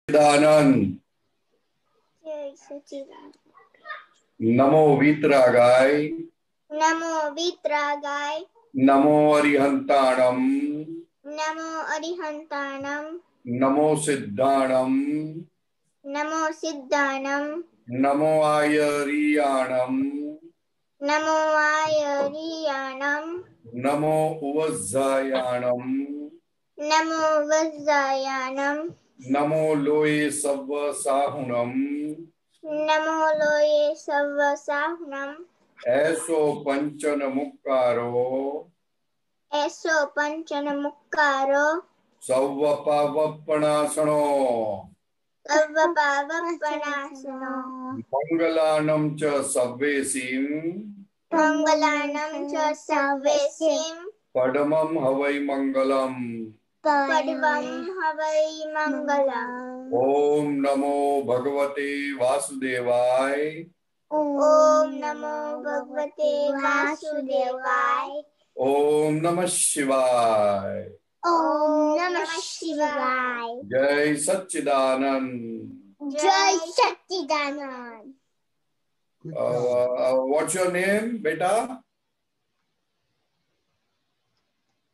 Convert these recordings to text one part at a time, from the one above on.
सच्चिदानंद। जय सच्चिदानंद। नमो वीतरागाय, नमो वीतरागाय, नमो अरिहंताणम, नमो अरिहंताणम, नमो सिद्धाणम, नमो सिद्धाणम, नमो आयरियाणम, नमो आयरियाणम, नमो उवज्जायाणम, नमो वज्रायाणम, नमो लोये सव्व साहुणम, नमो लोये सव्वसाहुनम, ऐसो पंचन मुक्कारो, ऐसो पंचन मुक्कारो, सव्व पावपणासनो, सर्वपावपणासनो, मंगलानम च सव्वेसिम, मंगलानं च सर्वेसिं, पडमम हवै मंगलम। पडवं हवै मंगलम्। ओम नमो भगवते वासुदेवाय, ओम नमो भगवते वासुदेवाय, ओम नमः शिवाय। ओम नमः शिवाय। जय सच्चिदानंद। जय सच्चिदानंद। What's your name, beta?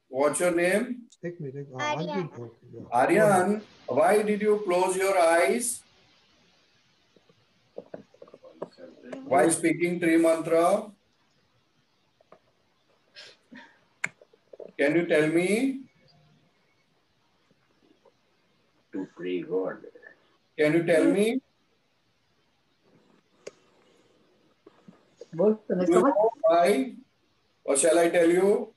What's your name? Aryan. Aryan, why did you close your eyes while speaking Tri Mantra? Can you tell me? To pray God. Can you tell me? बोल Do you know why? Or shall I tell you?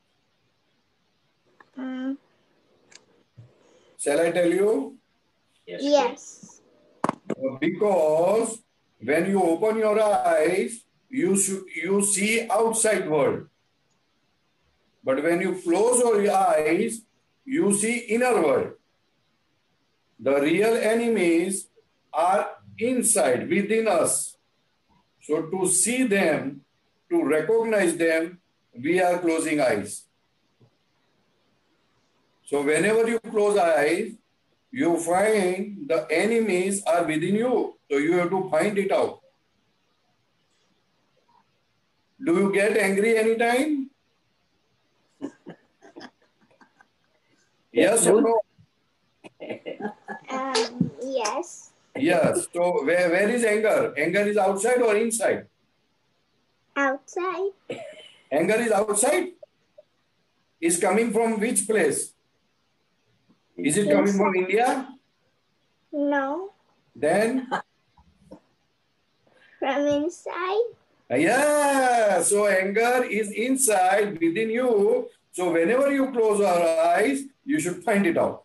Shall I tell you? Yes. Because when you open your eyes, you see outside world. But when you close your eyes, you see inner world. The real enemies are inside, within us. So to see them, to recognize them, we are closing eyes. So whenever you close eyes, you find the enemies are within you. So you have to find it out. Do you get angry anytime? Yes or no? Yes. Yes. So where is anger? Anger is outside or inside? Outside. Anger is outside? Is coming from which place? Is it coming from India? No. Then? From inside. Yeah. So anger is inside within you. So whenever you close your eyes, you should find it out.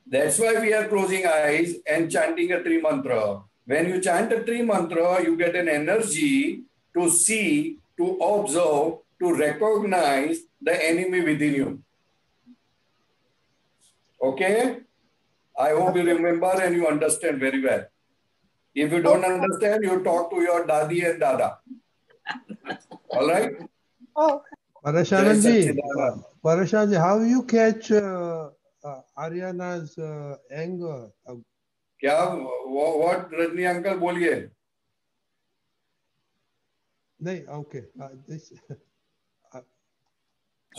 That's why we are closing eyes and chanting a Tri Mantra. When you chant a Tri Mantra, you get an energy to see, to observe, to recognize the enemy within you. Okay? I hope you remember and you understand very well. If you don't understand, you talk to your Dadi and Dada. All right? Oh. Jai Satchidanand. Parashan ji, how you catch Ariana's anger? क्या what Rajni uncle बोलिए. नहीं, okay.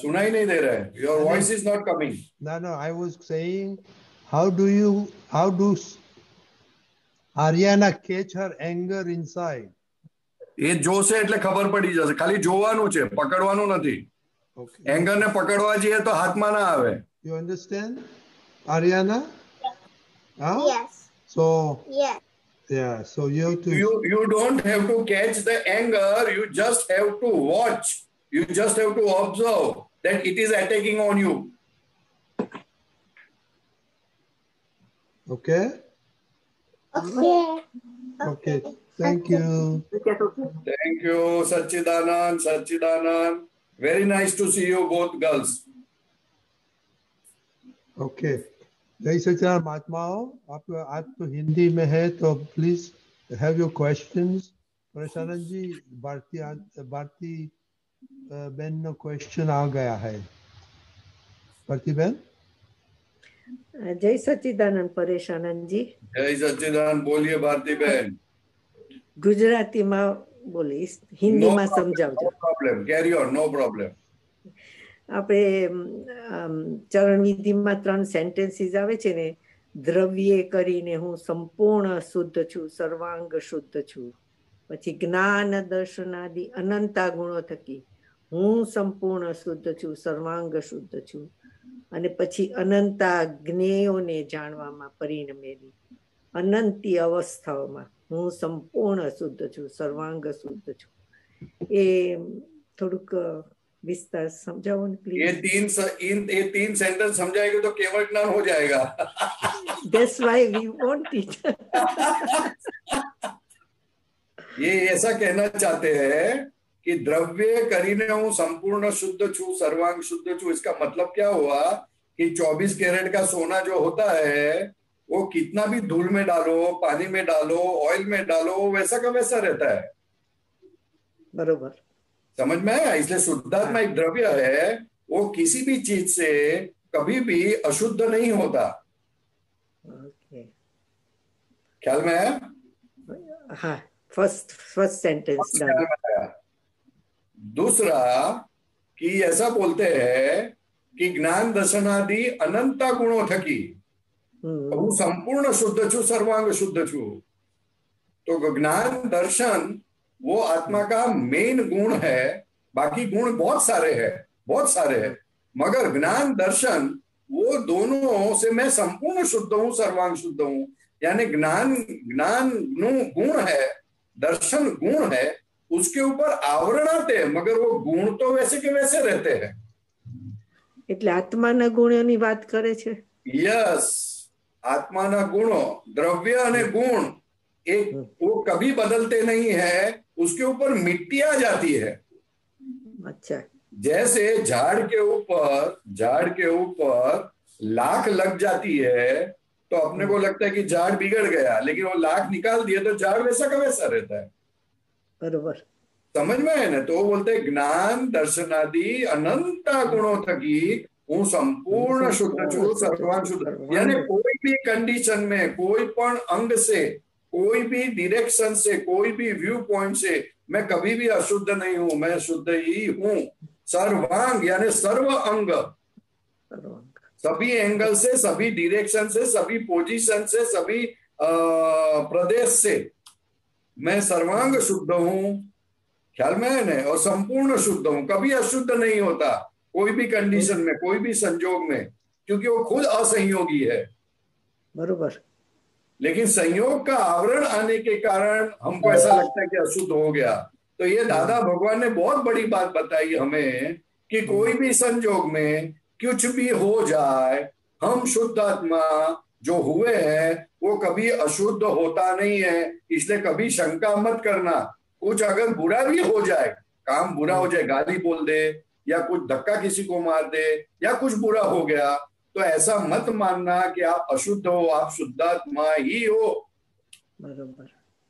सुनाई नहीं दे रहा है. Your voice is not coming. No, I was saying, how do Ariana catch her anger inside? એ જોશે એટલે ખબર પડી જશે. ખાલી જોવાનું છે, પકડવાનું નથી. એંગર ને પકડવા જઈએ તો હાથમાં ના આવે. You understand, Ariana? Huh? Yes. So Yes. yeah, so you have to. You don't have to catch the anger. You just have to watch. You just have to observe that it is attacking on you. Okay. Okay. Okay. Thank you. Thank you, Satchidanand. Satchidanand. Very nice to see you both girls. Okay. जय सच्चिदानंद महात्माओं, आप आज तो हिंदी में है तो please have your questions. प्रशानंद जी, भारती बहन no question आ गया है. भारती बहन. जय सच्चिदानंद परेश आनंदजी. जय सच्चिदानंद. बोलिए भारती बहन. ગુજરાતીમાં બોલીશ, હિન્દીમાં સમજાવજો. Problem, carry on, no problem. આપણે ચરણ વિધિમાં 3 સેન્ટેન્સીસ આવે છે ને, દ્રવ્ય કરીને હું સંપૂર્ણ શુદ્ધ છું, સર્વાંગ શુદ્ધ છું. પછી જ્ઞાન દર્શનાદિ અનંતા ગુણો થકી હું સંપૂર્ણ શુદ્ધ છું, સર્વાંગ શુદ્ધ છું. અને પછી અનંતા જ્ઞેયોને જાણવામાં પરિણમેલી અનંતી અવસ્થાઓમાં હું સંપૂર્ણ શુદ્ધ છું, સર્વાંગ શુદ્ધ છું. એ થોડુંક विस्तार समझाओ न प्लीज. ये तीन सेंटेंस समझाएंगे तो केवल ज्ञान हो जाएगा. That's why we want it. ये ऐसा कहना चाहते हैं कि द्रव्य करीने हूं संपूर्ण शुद्ध छू, सर्वांग शुद्ध छू. इसका मतलब क्या हुआ कि 24 कैरेट का सोना जो होता है वो कितना भी धूल में डालो, पानी में डालो, ऑयल में डालो, वैसा का वैसा रहता है. बरोबर. समझ में आया? इसलिए शुद्धात्मा एक द्रव्य है, वो किसी भी चीज से कभी भी अशुद्ध नहीं होता. ख्याल में है? हाँ, फर्स्ट सेंटेंस. दूसरा कि ऐसा बोलते हैं कि ज्ञान दर्शनादि अनंता गुणों थकी હું संपूर्ण शुद्ध छू, सर्वांग शुद्ध छू. तो ज्ञान दर्शन वो आत्मा का मेन गुण है. बाकी गुण बहुत सारे हैं, मगर ज्ञान दर्शन वो दोनों से मैं संपूर्ण शुद्ध हूं, सर्वांग शुद्ध हूं. यानी ज्ञान गुण है, दर्शन गुण है, उसके ऊपर आवरण आते हैं, मगर वो गुण तो वैसे के वैसे रहते हैं. એટલે આત્માના ગુણોની વાત કરે છે. यस, आत्माना गुणों, द्रव्य અને गुण एक वो कभी बदलते नहीं है, उसके ऊपर मिट्टी आ जाती है. अच्छा. जैसे झाड़ के ऊपर लाख लग जाती है तो अपने को लगता है कि झाड़ बिगड़ गया, लेकिन वो लाख निकाल दिए तो झाड़ वैसा का वैसा रहता है. बरोबर. समझ में है ना? तो बोलते हैं ज्ञान दर्शनादि अनंता गुणों थकी હું संपूर्ण शुद्ध છું, सर्वांग शुद्ध. यानी कोई भी कंडीशन में, कोई पण अंग से, कोई भी डायरेक्शन से, कोई भी व्यू पॉइंट से मैं कभी भी अशुद्ध नहीं हूं, मैं शुद्ध ही हूं. सर्वांग यानी सर्व अंग, सभी एंगल से, सभी डायरेक्शन से, सभी पोजीशन से, सभी प्रदेश से मैं सर्वांग शुद्ध हूं. ख्याल में है ना? और संपूर्ण शुद्ध हूं, कभी अशुद्ध नहीं होता कोई भी कंडीशन में, कोई भी संजोग में, क्योंकि वो खुद असंयोगी है. बरोबर. लेकिन संयोग का आवरण आने के कारण हमको ऐसा लगता है कि अशुद्ध हो गया. तो ये दादा भगवान ने बहुत बड़ी बात बताई हमें कि कोई भी संजोग में कुछ भी हो जाए, हम शुद्ध आत्मा जो हुए हैं वो कभी अशुद्ध होता नहीं है. इसलिए कभी शंका मत करना. कुछ अगर बुरा भी हो जाए, काम बुरा हो जाए, गाली बोल दे या कुछ धक्का किसी को मार दे या कुछ बुरा हो गया, तो ऐसा मत मानना कि आप अशुद्ध हो, आप शुद्धात्मा ही हो. बराबर.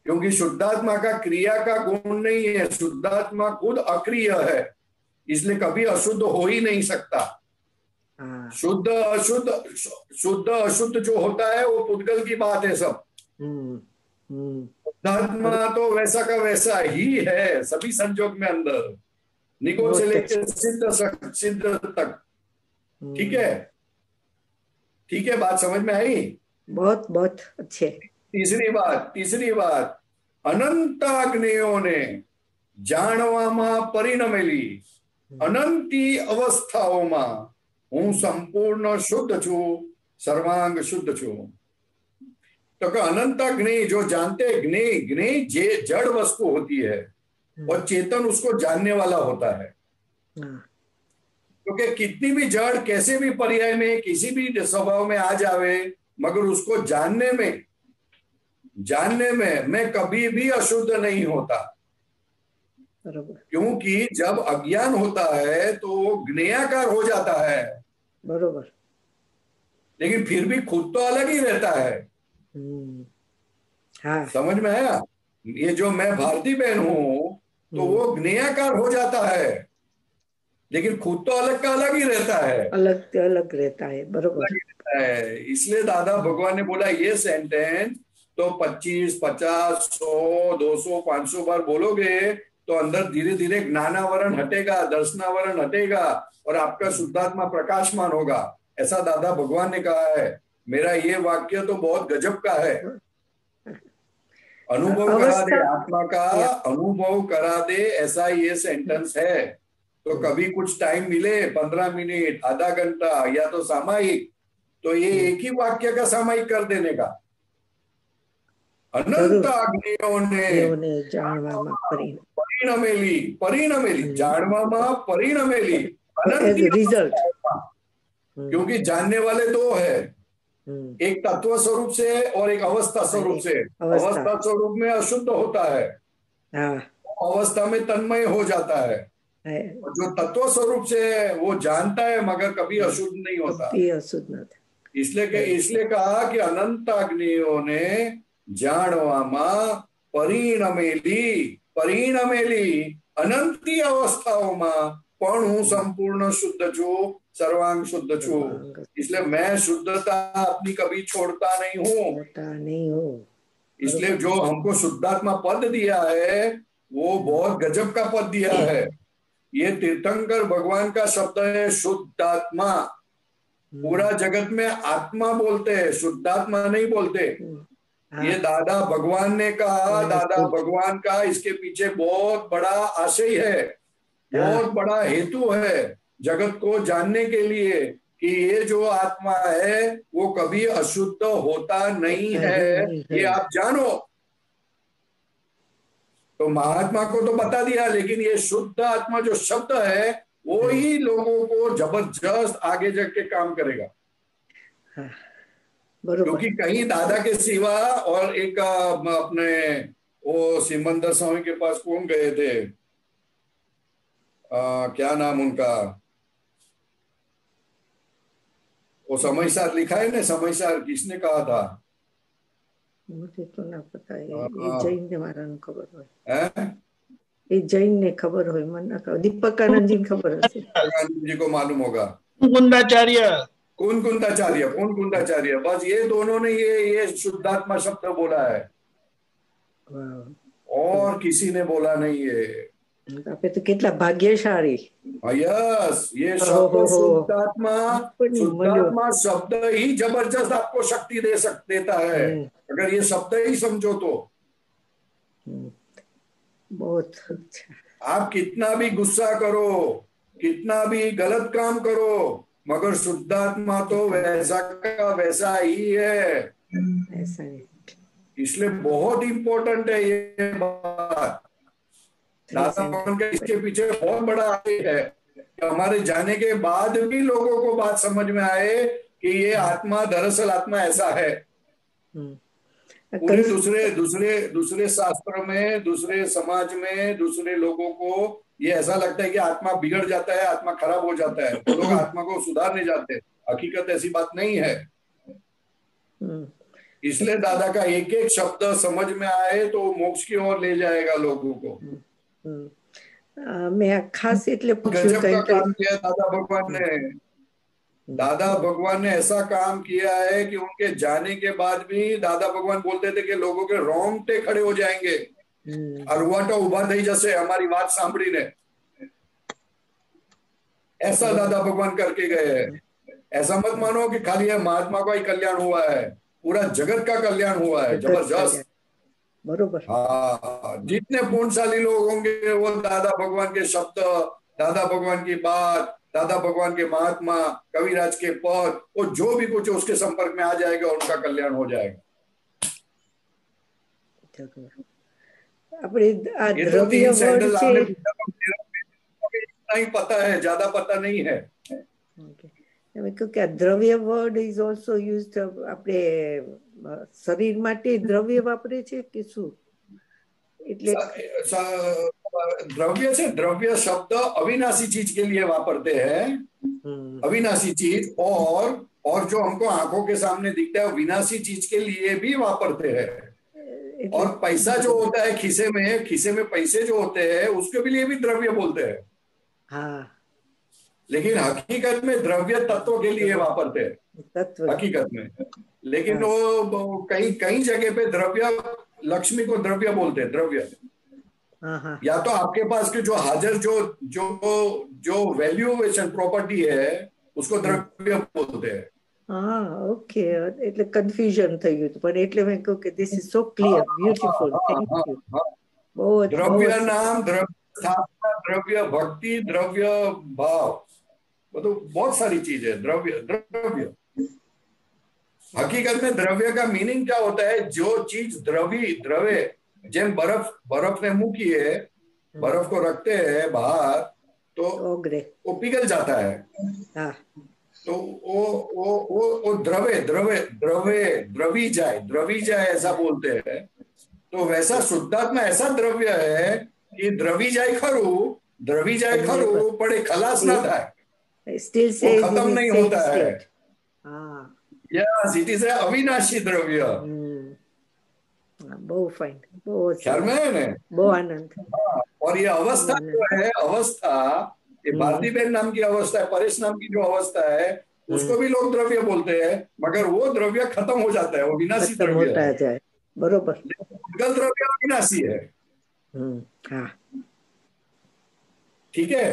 क्योंकि शुद्धात्मा का क्रिया का गुण नहीं है, शुद्धात्मा खुद अक्रिय है, इसलिए कभी अशुद्ध हो ही नहीं सकता. शुद्ध अशुद्ध जो होता है वो पुद्गल की बात है सब. शुद्धात्मा तो वैसा का वैसा ही है सभी संजोग में अंदर, निकोल से लेकर सिद्ध तक. ठीक है? ठीक है, बात समझ में आई? बहुत बहुत अच्छे. तीसरी बात અનંતાગ્નેયોને જાણવામાં પરિણમેલી અનંતી અવસ્થાઓમાં હું સંપૂર્ણ શુદ્ધ છું, સર્વાંગ શુદ્ધ છું. तो अनंताग्नि जो जानते हैं, ग्नि जे जड़ वस्तु होती है और चेतन उसको जानने वाला होता है. क्योंकि कितनी भी जड़ कैसे भी पर्याय में किसी भी स्वभाव में आ जावे, मगर उसको जानने में मैं कभी भी अशुद्ध नहीं होता. क्योंकि जब अज्ञान होता है तो वो ज्ञेयाकार हो जाता है. बरोबर. लेकिन फिर भी खुद तो अलग ही रहता है. हाँ. समझ में आया? ये जो मैं भारती बहन हूं तो वो ज्ञेयाकार हो जाता है, लेकिन खुद तो अलग का अलग ही रहता है, अलग अलग रहता है, बरोबर। है। इसलिए दादा भगवान ने बोला ये सेंटेंस तो 25, 50, 100, 200, 500 बार बोलोगे तो अंदर धीरे धीरे ज्ञानावरण हटेगा, दर्शनावरण हटेगा और आपका शुद्धात्मा प्रकाशमान होगा, ऐसा दादा भगवान ने कहा है। मेरा ये वाक्य तो बहुत गजब का है। अनुभव करा दे, आत्मा का अनुभव करा दे, ऐसा ये सेंटेंस है। तो कभी कुछ टाइम मिले, 15 मिनट, आधा घंटा या तो सामायिक, तो ये एक ही वाक्य का सामायिक कर देने का। अनंत अग्नियों ने જાણવામાં परिणमेली, परिणमेली, जाणवामा परिणमेली, अनंत रिजल्ट। क्योंकि जानने वाले दो है, एक तत्व स्वरूप से और एक अवस्था स्वरूप से। अवस्था स्वरूप में अशुद्ध होता है, अवस्था में तन्मय हो जाता है। जो तत्व स्वरूप से है वो जानता है मगर कभी अशुद्ध नहीं होता। इसलिए कहा कि अनंत अग्नियों ने જાણવામાં પરિણમેલી, પરિણમેલી અનંતી અવસ્થાઓમાં પણ હું સંપૂર્ણ શુદ્ધ છું, सर्वांग शुद्ध छू। इसलिए मैं शुद्धता अपनी कभी छोड़ता नहीं हूँ। इसलिए जो हमको शुद्धात्मा पद दिया है वो बहुत गजब का पद दिया है। ये तीर्थंकर भगवान का शब्द है शुद्धात्मा। पूरा जगत में आत्मा बोलते हैं, शुद्धात्मा नहीं बोलते। ये दादा भगवान ने कहा, दादा भगवान का इसके पीछे बहुत बड़ा आशय है, बहुत बड़ा हेतु है जगत को जानने के लिए कि ये जो आत्मा है वो कभी अशुद्ध होता नहीं है, ये आप जानो। तो महात्मा को तो बता दिया, लेकिन ये शुद्ध आत्मा जो शब्द है वो ही लोगों को जबरदस्त आगे जाके काम करेगा। क्योंकि कहीं दादा के सिवा और एक अपने वो सिमंदर स्वामी के पास कौन गए थे, क्या नाम उनका, वो समयसार लिखा है ना, समयसार किसने कहा था? मुझे तो ना पता है, ये जैन ने मारा न खबर है, ये जैन ने खबर हो, मन ना खबर, दीपकानंद जी खबर है, दीपकानंद जी को मालूम होगा। कुंदाचार्य, बस ये दोनों ने ये शुद्धात्मा शब्द बोला है और किसी ने बोला नहीं है। तो कितना भाग्यशाली। यस, ये शब्द शुद्धात्मा शब्द ही जबरदस्त आपको शक्ति देता है अगर ये शब्द ही समझो तो। बहुत अच्छा। आप कितना भी गुस्सा करो, कितना भी गलत काम करो, मगर शुद्धात्मा तो वैसा का वैसा ही है। ऐसा है। इसलिए बहुत इंपॉर्टेंट है ये बात। दादा भगवान के इसके पीछे बहुत बड़ा है कि हमारे जाने के बाद भी लोगों को बात समझ में आए कि ये आत्मा दरअसल आत्मा ऐसा है। पूरे दूसरे शास्त्र में, दूसरे समाज में, दूसरे लोगों को ये ऐसा लगता है कि आत्मा बिगड़ जाता है, आत्मा खराब हो जाता है, तो लोग आत्मा को सुधारने जाते हैं। हकीकत ऐसी बात नहीं है। इसलिए दादा का एक एक शब्द समझ में आए तो मोक्ष की ओर ले जाएगा लोगों को। मैं खास એટલે પૂછ્યું का काम किया दादा भगवान ने। दादा भगवान ने ऐसा काम किया है कि उनके जाने के बाद भी दादा भगवान बोलते थे कि लोगों के रोंगटे खड़े हो जाएंगे। अरवाटा उभा થઈ जैसे हमारी बात सांभળી ने, ऐसा दादा भगवान करके गए हैं। ऐसा मत मानो कि खाली महात्मा का ही कल्याण हुआ है, पूरा जगत का कल्याण हुआ है। जबरदस्त, बरोबर। हाँ, जितने पुण्यशाली लोग होंगे वो दादा भगवान के शब्द, दादा भगवान की बात, दादा भगवान के महात्मा, कविराज के पद, वो जो भी कुछ उसके संपर्क में आ जाएगा उनका कल्याण हो जाएगा। ये तो 3 सैंडल आपने इतना ही पता है, ज्यादा पता नहीं है। क्योंकि દ્રવ્ય વર્ડ ઇઝ ઓલ્સો યુઝડ આપણે શરીર માટે દ્રવ્ય વાપરે છે કે શું? એટલે द्रव्य से, द्रव्य शब्द अविनाशी चीज के लिए वापरते हैं, अविनाशी चीज, और जो हमको आंखों के सामने दिखता है विनाशी चीज के लिए भी वापरते हैं। और पैसा जो होता है खिसे में पैसे जो होते हैं उसके लिए भी द्रव्य बोलते हैं। हाँ, लेकिन हकीकत में द्रव्य तत्व के लिए वापरते हैं तत्व हकीकत में। लेकिन वो कई कई जगह पे द्रव्य, लक्ष्मी को द्रव्य बोलते हैं, द्रव्य। हाँ हाँ या तो आपके पास के जो हाजिर जो जो जो वैल्यूएशन प्रॉपर्टी है उसको द्रव्य बोलते हैं। હા ઓકે એટલે કન્ફ્યુઝન થઈ ગયું હતું પણ એટલે મેં કહ્યું કે this is so clear beautiful thank you બહુ જ દ્રવ્ય નામ, દ્રવ્ય स्थापना, द्रव्य भक्ति, द्रव्य भाव, मतलब बहुत सारी चीज है। द्रव्य द्रव्य हकीकत में द्रव्य का मीनिंग क्या होता है? जो चीज द्रव्य, जेम बर्फ, बर्फ ने मूकी है, बर्फ को रखते हैं बाहर तो ઓગરે वो पिघल जाता है। હા तो वो द्रवी जाए ऐसा बोलते हैं। तो वैसा शुद्धात्मा ऐसा द्रव्य है कि द्रवी जाए खरू पड़े खलास ना था, સ્ટીલ वो સેઝ खत्म ઇન नहीं સેમ होता है। સ્ટેટ હા यस, इट इज अविनाशी द्रव्य। બહુ ફાઇન બહુ ख्याल में है ना? બહુ આનંદ और ये अवस्था जो है, अवस्था ये भारती बहन नाम की अवस्था है, परेश नाम की जो अवस्था है उसको भी लोग द्रव्य बोलते हैं, मगर वो द्रव्य खत्म हो जाता है, वो विनाशी ખતમ द्रव्य હોતા है। જાય બરોબર उद्गल द्रव्य अविनाशी है। હા ठीक है,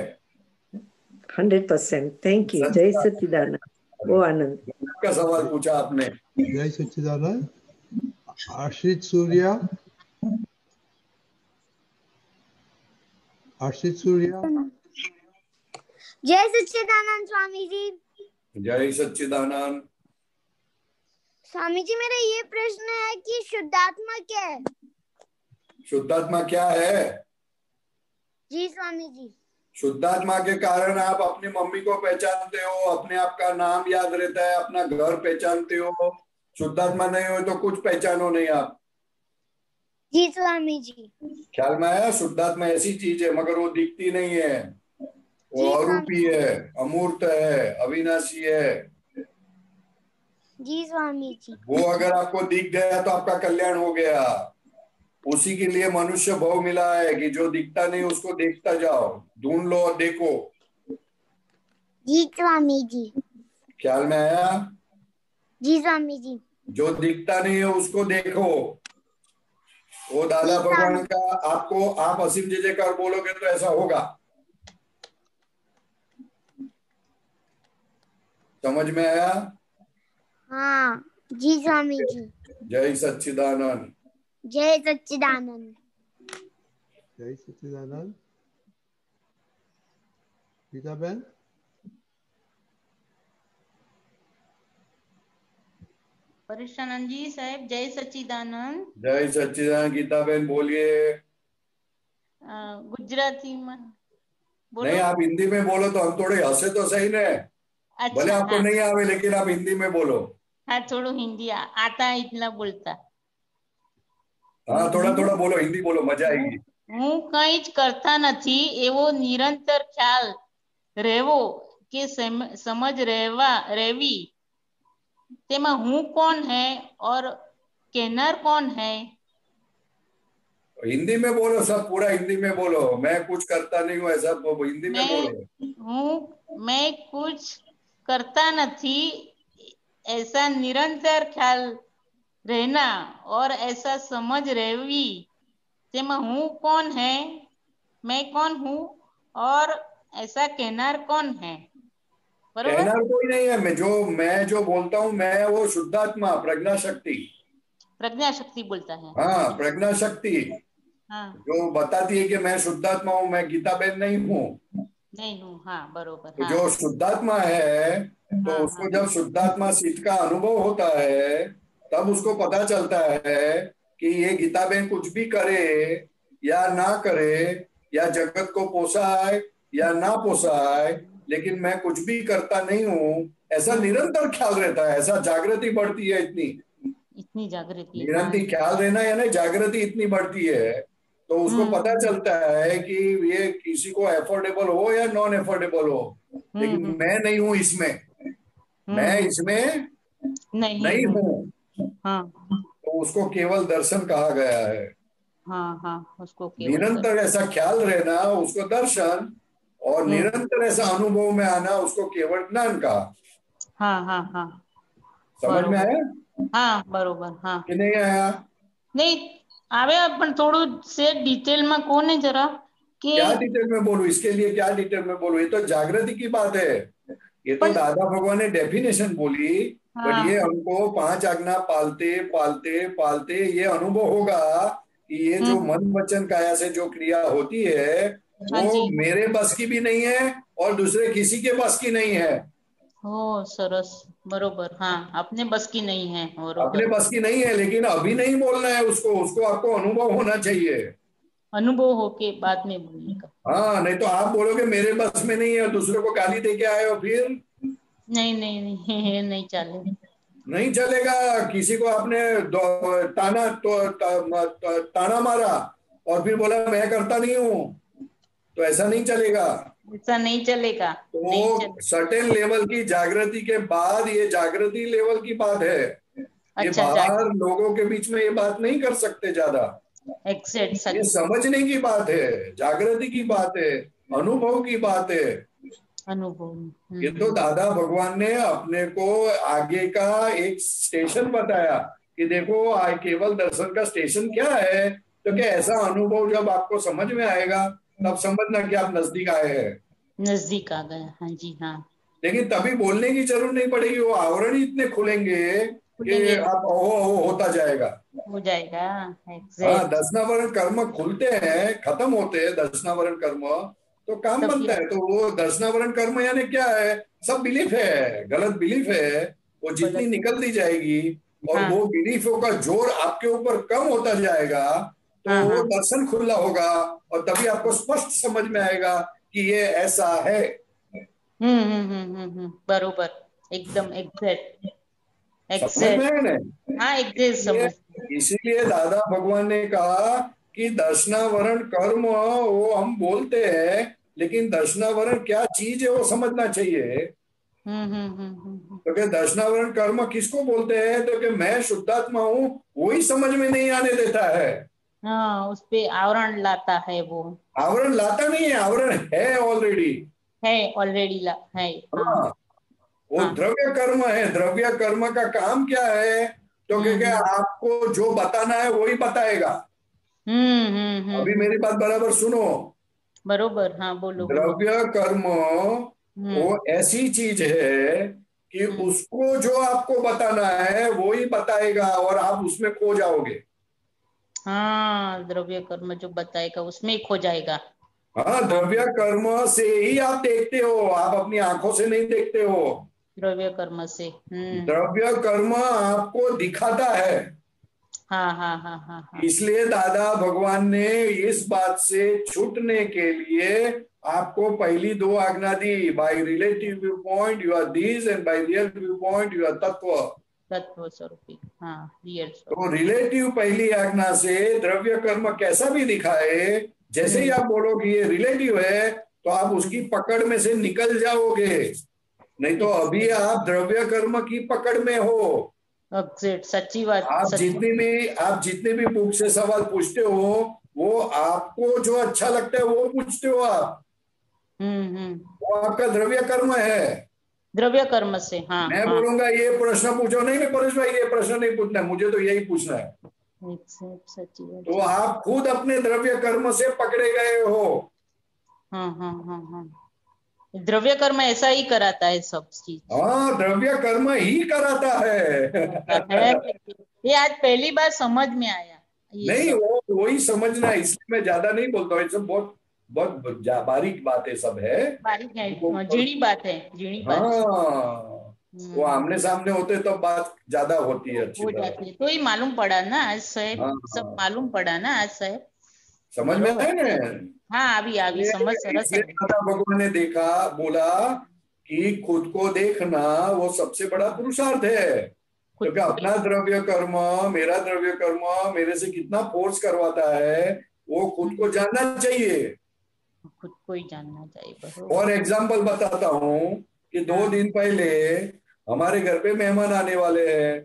100% थैंक यू जय सच्चिदानंद બહુ આનંદ का सवाल पूछा आपने। जय सच्चिदानंद। आश्रित सूर्या, आश्रित सूर्या, जय सच्चिदानंद स्वामी जी। जय सच्चिदानंद। स्वामी जी मेरा ये प्रश्न है कि शुद्धात्मा क्या है? शुद्धात्मा क्या है? जी स्वामी जी। शुद्धात्मा के कारण आप अपनी मम्मी को पहचानते हो, अपने आप का नाम याद रहता है, अपना घर पहचानते हो। शुद्धात्मा नहीं हो तो कुछ पहचानो नहीं आप। जी स्वामी जी। ख्याल में आया? शुद्धात्मा ऐसी चीज है मगर वो दिखती नहीं है, वो जी, अरूपी है, अमूर्त है, अविनाशी है। जी स्वामी जी। वो अगर आपको दिख गया तो आपका कल्याण हो गया। उसी के लिए मनुष्य भाव मिला है कि जो दिखता नहीं उसको देखता जाओ, ढूंढ लो और देखो। जी स्वामी जी। ख्याल में आया? जी स्वामी जी। जो दिखता नहीं है उसको देखो। वो दादा जी, भगवान का आपको, आप असीम जय जयकार बोलोगे तो ऐसा होगा। समझ में आया? हाँ जी स्वामी जी। जय सच्चिदानंद। जय सच्चिदानंद। जय सच्चिदानंद। गीता बहन, પરેશાનંદ જી સાહેબ જય સચ્ચિદાનંદ। जय सच्चिदानंद। गीता बहन बोलिए। ગુજરાતીમાં नहीं, બોલો। आप हिंदी में बोलो तो हम थोड़े हंसे तो सही ने। भले अच्छा आपको हाँ नहीं आवे लेकिन आप हिंदी में बोलो। हाँ થોડું हिंदी आता इतना बोलता। हाँ, थोड़ा थोड़ा बोलो, हिंदी बोलो, मजा आएगी। હું કઈ જ કરતા નથી એવો નિરંતર ખ્યાલ રહેવો કે સમજ રહેવી તેમાં હું કોણ है और कहनार कौन है। हिंदी में बोलो, सब पूरा हिंदी में बोलो। मैं कुछ करता नहीं हूँ ऐसा हिंदी में बोलो। मैं कुछ करता नहीं ऐसा निरंतर ख्याल रहना और ऐसा समझ रहवी तेमा हूँ कौन है, मैं कौन हूँ और ऐसा कहनार कौन है। बरोबर। कहनार कोई नहीं है। मैं जो बोलता हूँ, मैं वो शुद्धात्मा, प्रज्ञा शक्ति। प्रज्ञा शक्ति बोलता है। हाँ, प्रज्ञा शक्ति हाँ जो बताती है कि मैं शुद्धात्मा हूँ, मैं गीता बहन नहीं हूँ। नहीं हूँ। हाँ बरोबर। तो हाँ जो शुद्धात्मा है तो हाँ, उसको हाँ। जब शुद्धात्मा सीट का अनुभव होता है तब उसको पता चलता है कि ये गीता बहन कुछ भी करे या ना करे, या जगत को पोसाए या ना पोसाए, लेकिन मैं कुछ भी करता नहीं हूँ, ऐसा निरंतर ख्याल रहता है। ऐसा जागृति बढ़ती है, इतनी जागृति है। निरंतर ख्याल रहना यानी जागृति इतनी बढ़ती है तो उसको पता चलता है कि ये किसी को एफोर्डेबल हो या नॉन एफोर्डेबल हो, लेकिन मैं नहीं हूं इसमें, मैं इसमें नहीं हूं। हाँ तो उसको केवल दर्शन कहा गया है। हाँ हाँ उसको केवल निरंतर ऐसा ख्याल रहना उसको दर्शन, और निरंतर ऐसा अनुभव में आना, उसको केवल ज्ञान कहा। हाँ हाँ हाँ समझ में आया हाँ बरोबर हाँ कि नहीं आया? नहीं આવે પણ થોડું સેટ ડિટેલમાં કોને જરા કે क्या डिटेल में बोलूं? इसके लिए क्या डिटेल में बोलूं? ये तो जागृति की बात है। ये तो पण- दादा भगवान ने डेफिनेशन बोली, बट हाँ ये हमको 5 आज्ञा पालते पालते पालते ये अनुभव होगा कि ये जो मन वचन काया से जो क्रिया होती है हाँ वो जी मेरे बस की भी नहीं है और दूसरे किसी के बस की नहीं है। हो सरस बरोबर हाँ अपने बस की नहीं है अपने बरोबर बस की नहीं है, लेकिन अभी नहीं बोलना है उसको, उसको आपको अनुभव होना चाहिए। अनुभव होके बाद में बोलने का हाँ, नहीं तो आप बोलोगे मेरे बस में नहीं है और दूसरे को गाली दे के आए हो, फिर नहीं नहीं नहीं नहीं चले नहीं चलेगा। किसी को आपने ताना मारा और फिर बोला मैं करता नहीं हूँ, तो ऐसा नहीं चलेगा। ऐसा नहीं चलेगा नहीं तो चलेगा सर्टेन लेवल की जागृति के बाद, ये जागृति लेवल की बात है, ये अच्छा बाहर लोगों के बीच में ये बात नहीं कर सकते ज्यादा। एग्जैक्ट ये सच समझने की बात है, जागृति की बात है, अनुभव की बात है। अनुभव ये तो दादा भगवान ने अपने को आगे का एक स्टेशन बताया कि देखो केवल दर्शन का स्टेशन क्या है। तो क्या ऐसा अनुभव जब आपको समझ में आएगा तब समझना कि आप नजदीक आए हैं। नजदीक आ गया हाँ जी हाँ लेकिन तभी बोलने की जरूरत नहीं पड़ेगी, वो आवरण ही इतने खुलेंगे कि आप ओहो ओहो होता जाएगा। हो जाएगा हाँ, एग्जैक्ट दर्शनावरण कर्म खुलते हैं, खत्म होते हैं दर्शनावरण कर्म, तो काम तब बनता है। तो वो दर्शनावरण कर्म यानी क्या है? सब बिलीफ है, गलत बिलीफ है, वो जितनी गलत। निकल दी जाएगी और हाँ। वो बिलीफों का जोर आपके ऊपर कम होता जाएगा, तो हाँ, वो हाँ। दर्शन खुला होगा और तभी आपको स्पष्ट समझ में आएगा कि ये ऐसा है। बरोबर एकदम एग्जैक्ट समझ में एग्जैक्ट आया ना? हाँ एग्जैक्ट समझ इसीलिए दादा भगवान ने कहा कि दर्शनावरण कर्म वो हम बोलते हैं, लेकिन दर्शनावरण क्या चीज है वो समझना चाहिए। तो कि दर्शनावरण कर्म किसको बोलते हैं? तो कि मैं शुद्धात्मा हूँ, वही समझ में नहीं आने देता है। हाँ उस पे आवरण लाता है वो आवरण लाता नहीं है, आवरण है ऑलरेडी। है ऑलरेडी ला है हाँ हाँ, वो हाँ। द्रव्य कर्म है। द्रव्य कर्म का काम क्या है? तो कि आपको जो बताना है वही बताएगा। अभी मेरी बात बराबर सुनो। बरोबर हाँ बोलो बोलो द्रव्य कर्म वो ऐसी चीज है कि उसको जो आपको बताना है वो ही बताएगा और आप उसमें खो जाओगे। हाँ द्रव्य कर्म जो बताएगा उसमें ही खो जाएगा हाँ, द्रव्य कर्म से ही आप देखते हो, आप अपनी आंखों से नहीं देखते हो। द्रव्य कर्म से द्रव्य कर्म आपको दिखाता है। हाँ हाँ हाँ हाँ हाँ इसलिए दादा भगवान ने इस बात से छूटने के लिए आपको पहली 2 आज्ञा दी, by relative view point you are this and by real view point you are तत्व। तत्व स्वरूपी हाँ रियल तो रिलेटिव पहली आज्ञा से द्रव्य कर्म कैसा भी दिखाए, जैसे ही आप बोलो कि ये रिलेटिव है तो आप उसकी पकड़ में से निकल जाओगे, नहीं तो अभी आप द्रव्य कर्म की पकड़ में हो। एग्जैक्ट सच्ची बात आप जितने भी बुक से सवाल पूछते हो वो आपको जो अच्छा लगता है वो पूछते हो आप। वो आपका द्रव्य कर्म है। द्रव्य कर्म से हाँ मैं हाँ बोलूंगा ये प्रश्न पूछो, नहीं परेश भाई ये प्रश्न नहीं पूछना है, मुझे तो यही पूछना है। सच्ची बात तो आप खुद अपने द्रव्य कर्म से पकड़े गए हो। हाँ हाँ हाँ हाँ द्रव्य कर्म ऐसा ही कराता है सब चीज हाँ, द्रव्य कर्म ही कराता है। ये आज पहली बार समझ में आया ये नहीं, सब। वो वही समझना है, इसलिए मैं ज्यादा नहीं बोलता हूँ। ये सब बहुत बहुत बारीक बातें सब है। बारीक है झीणी बात है झीणी बात हाँ, वो आमने सामने होते तो बात ज्यादा होती है, अच्छी हो बात। जाती है तो ही मालूम पड़ा ना आज साहब हाँ, सब हाँ। मालूम पड़ा ना आज साहब समझ में आया ना? हाँ अभी समझ सरस इसलिए है दादा भगवान ने बोला कि खुद को देखना वो सबसे बड़ा पुरुषार्थ है। क्योंकि अपना द्रव्य कर्म, मेरा द्रव्य कर्म मेरे से कितना फोर्स करवाता है, वो खुद को जानना चाहिए। खुद को ही जानना चाहिए और एग्जाम्पल बताता हूँ कि 2 दिन पहले हमारे घर पे मेहमान आने वाले हैं,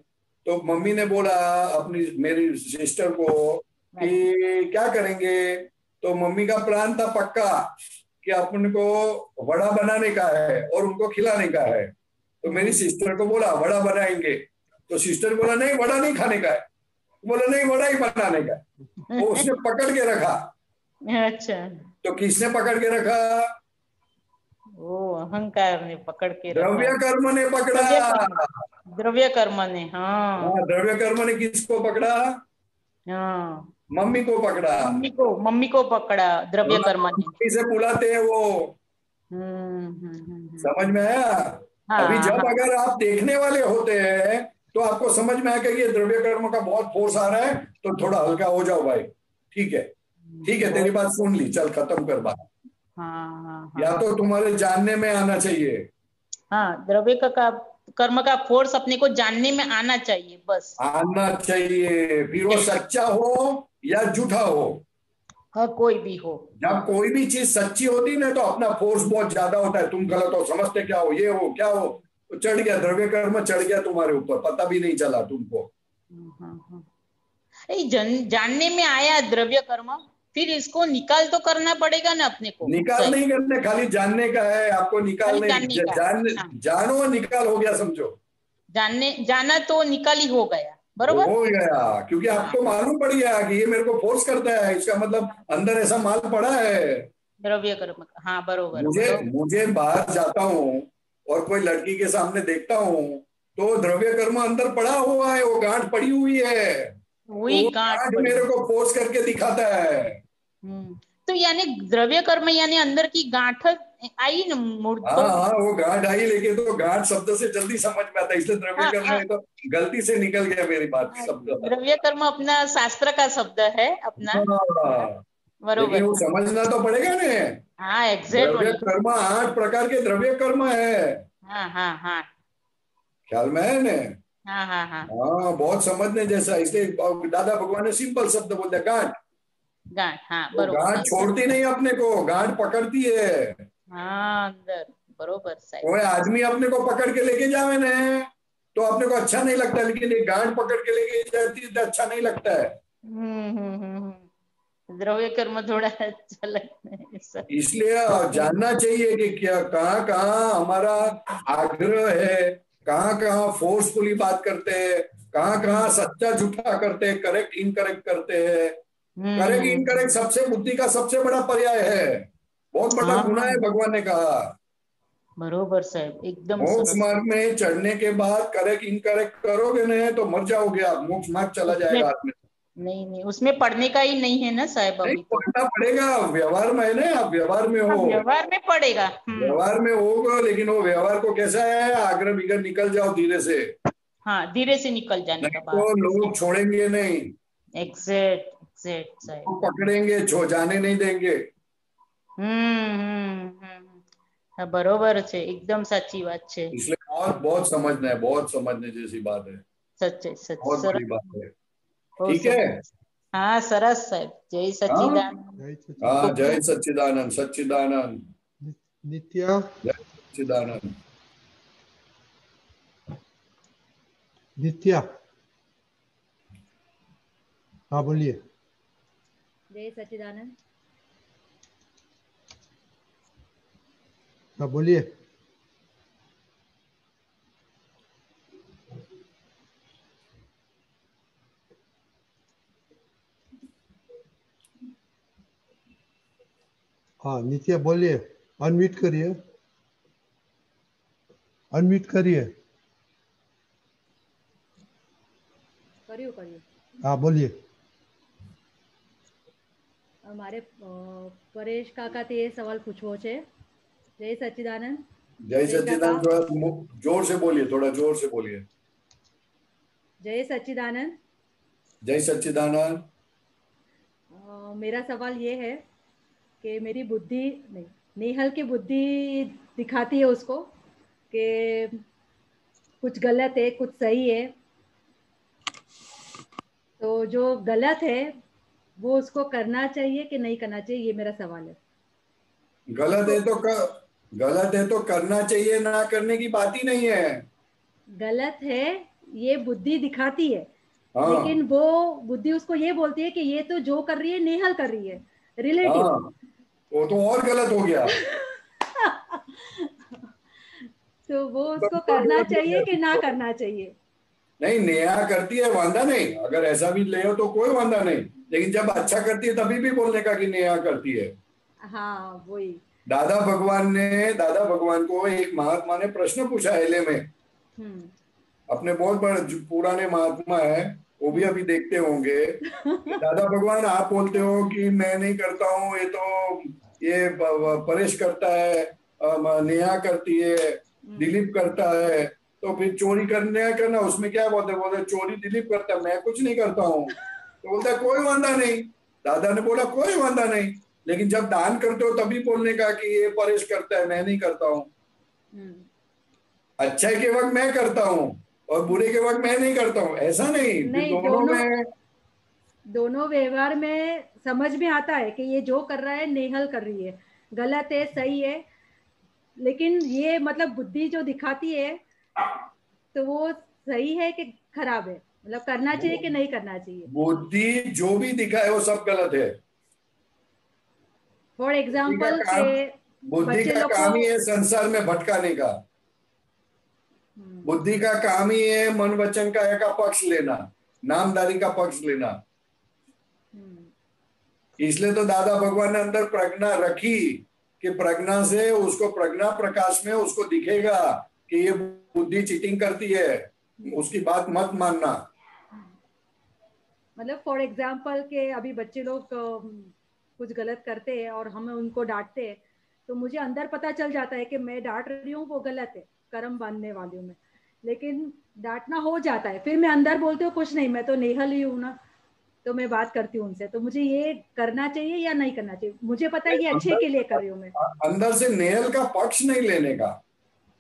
तो मम्मी ने बोला अपनी मेरी सिस्टर को कि क्या करेंगे, तो मम्मी का प्लान था पक्का कि अपन को वड़ा बनाने का है और उनको खिलाने का है। तो मेरी सिस्टर को बोला वड़ा बनाएंगे, तो सिस्टर बोला नहीं वड़ा नहीं खाने का है, बोला नहीं वड़ा ही बनाने का है। वो उसने पकड़ के रखा। अच्छा, तो किसने पकड़ के रखा? वो अहंकार ने पकड़ के द्रव्य रखा। कर्म ने पकड़ा। द्रव्य कर्म ने, हाँ हाँ, द्रव्य कर्म ने किसको पकड़ा? हाँ, मम्मी को पकड़ा। मम्मी को पकड़ा द्रव्य कर्म ने। मम्मी से बुलाते हैं वो। समझ में आया? हाँ, अभी जब हाँ। अगर आप देखने वाले होते हैं तो आपको समझ में आएगा कि ये द्रव्य कर्म का बहुत फोर्स आ रहा है, तो थोड़ा हल्का हो जाओ भाई। ठीक है, ठीक है, तेरी बात सुन ली, चल खत्म कर बात। हाँ, या तो तुम्हारे जानने में आना चाहिए। हाँ, द्रव्य का कर्म का फोर्स अपने को जानने में आना चाहिए, बस आना चाहिए, फिर वो सच्चा हो या झूठा हो। हाँ, कोई भी हो। जब कोई भी चीज सच्ची होती ना तो अपना फोर्स बहुत ज्यादा होता है। तुम गलत हो, समझते क्या हो, ये हो क्या हो, तो चढ़ गया द्रव्य कर्म, चढ़ गया तुम्हारे ऊपर, पता भी नहीं चला तुमको। जानने में आया द्रव्य कर्म, फिर इसको निकाल तो करना पड़ेगा ना अपने को। निकाल नहीं करने, खाली जानने का है आपको, निकाल नहीं। जानो निकाल हो गया, समझो। जाना तो निकाल ही हो गया, बरोबर हो गया, क्योंकि आपको मालूम पड़ गया कि ये मेरे को फोर्स करता है, इसका मतलब अंदर ऐसा माल पड़ा है। द्रव्य कर्म, हाँ बरोबर। मुझे बाहर जाता हूँ और कोई लड़की के सामने देखता हूँ तो द्रव्य कर्म अंदर पड़ा हुआ है, वो गांठ पड़ी हुई है, वही गांठ मेरे को फोर्स करके दिखाता है। तो यानी द्रव्य कर्म यानी अंदर की गांठ आई न हाँ, वो गांठ आई, लेकिन तो गांठ शब्द से जल्दी समझ में आता है, इसलिए द्रव्य कर्म है तो गलती से निकल गया मेरी बात शब्द। द्रव्य कर्म अपना शास्त्र का शब्द है अपना, बरोबर। लेकिन वो समझना तो पड़ेगा ना। हाँ, एग्जैक्ट। द्रव्य कर्म 8 प्रकार के द्रव्य कर्म है। हाँ हाँ हाँ, ख्याल में है ना? हाँ हाँ हाँ, हाँ, बहुत समझने जैसा। इसलिए दादा भगवान ने सिंपल शब्द बोलते, गांठ। गांठ, हाँ बरोबर। गांठ छोड़ती नहीं अपने को, गांठ पकड़ती है। हाँ, अंदर बरोबर साहब। कोई आदमी अपने को पकड़ के लेके जावे ना तो अपने को अच्छा नहीं लगता, लेकिन एक गांठ पकड़ के लेके जाती है तो अच्छा नहीं लगता है। द्रव्य कर्म थोड़ा अच्छा लगता है, इसलिए जानना चाहिए कि क्या कहाँ कहाँ हमारा आग्रह है, कहाँ कहाँ फोर्सफुली बात करते हैं, कहाँ कहाँ सच्चा झूठा करते हैं, करेक्ट इनकरेक्ट करते हैं। करेक्ट इनकरेक्ट सबसे बुद्धि का सबसे बड़ा पर्याय है, बहुत बड़ा गुना है, भगवान ने कहा। बरोबर साहब, एकदम। मोक्ष मार्ग में चढ़ने के बाद करेक्ट इनकरेक्ट करोगे नहीं तो मर जाओगे आप, मोक्ष मार्ग चला जाएगा आदमी। नहीं, उसमें पढ़ने का ही नहीं है ना साहब, अभी तो पढ़ना पड़ेगा, व्यवहार में है ना, आप व्यवहार में हो, व्यवहार में पड़ेगा, व्यवहार में होगा। लेकिन वो व्यवहार को कैसा है, आग्रह बिगर निकल जाओ धीरे से। हाँ, धीरे से निकल जाने का बात, तो लोग छोड़ेंगे नहीं, एग्जैक्ट साहब, पकड़ेंगे, जाने नहीं देंगे। बरोबर है, एकदम सच्ची बात है। इसलिए बहुत समझना है, बहुत समझने जैसी बात है, सच बहुत बड़ी बात है। ठीक है, हाँ सरस साहब, जय सच्चिदानंद। हाँ, जय सच्चिदानंद, सच्चिदानंद नित्या, जय सच्चिदानंद। नित्या, हाँ बोलिए। जय सच्चिदानंद। हाँ बोलिए। हाँ नित्या बोलिए, अनम्यूट करिए, अनम्यूट करिए। करियो। हाँ बोलिए। મારે પરેશ કાકા તે સવાલ પૂછવો છે। જય સચ્ચિદાનંદ। जय सच्चिदानंद, थोड़ा जोर से बोलिए, थोड़ा जोर से बोलिए। जय सच्चिदानंद। जय सच्चिदानंद। मेरा सवाल ये है कि मेरी बुद्धि नहीं, नेहल की बुद्धि दिखाती है उसको कि कुछ गलत है कुछ सही है, तो जो गलत है वो उसको करना चाहिए कि नहीं करना चाहिए, ये मेरा सवाल है। गलत है तो करना चाहिए, ना करने की बात ही नहीं है। गलत है ये बुद्धि दिखाती है, हाँ। लेकिन वो बुद्धि उसको ये बोलती है कि ये तो जो कर रही है नेहल कर रही है, रिलेटिव। हाँ। वो तो और गलत हो गया। तो वो उसको करना चाहिए कि ना करना चाहिए? नहीं, नेहा करती है वांदा नहीं, अगर ऐसा भी ले हो तो कोई वांदा नहीं, लेकिन जब अच्छा करती है तभी भी बोलने का कि नेहा करती है। हाँ वही। दादा भगवान को एक महात्मा ने प्रश्न पूछा एले में, अपने बहुत बड़े पुराने महात्मा है, वो भी अभी देखते होंगे। दादा भगवान, आप बोलते हो कि मैं नहीं करता हूँ, ये परेश करता है, नेहा करती है, दिलीप करता है, तो फिर चोरी करना उसमें क्या बोलते चोरी दिलीप करता है, मैं कुछ नहीं करता हूँ। तो बोलता है कोई वांदा नहीं। दादा ने बोला कोई वांदा नहीं, लेकिन जब दान करते हो तभी बोलने का कि ये परेश करता है, मैं नहीं करता हूँ। अच्छाई के वक्त मैं करता हूँ और बुरे के वक्त मैं नहीं करता हूँ, ऐसा नहीं, नहीं, दोनों व्यवहार में समझ में आता है कि ये जो कर रहा है नेहल कर रही है, गलत है सही है, लेकिन ये मतलब बुद्धि जो दिखाती है तो वो सही है कि खराब है, मतलब करना चाहिए कि नहीं करना चाहिए? बुद्धि जो भी दिखाए वो सब गलत है। फॉर एग्जाम्पल के बुद्धि का काम ही है संसार में भटकाने का। बुद्धि का काम ही है मन वचन काया का पक्ष लेना, नामदारी का पक्ष लेना। इसलिए तो दादा भगवान ने अंदर प्रज्ञा रखी कि प्रज्ञा से उसको, प्रज्ञा प्रकाश में उसको दिखेगा कि ये बुद्धि चीटिंग करती है, उसकी बात मत मानना। मतलब फॉर एग्जाम्पल के अभी बच्चे लोग कुछ गलत करते हैं और हम उनको डांटते हैं, तो मुझे अंदर पता चल जाता है कि मैं डांट रही हूँ वो गलत है, कर्म बांधने वाली हूँ मैं, लेकिन डांटना हो जाता है, फिर मैं अंदर बोलती हूँ कुछ नहीं, मैं तो नेहल ही हूँ ना, तो मैं बात करती हूँ उनसे, तो मुझे ये करना चाहिए या नहीं करना चाहिए? मुझे पता है ये अच्छे के लिए कर रही हूँ मैं। अंदर से नेहल का पक्ष नहीं लेने का।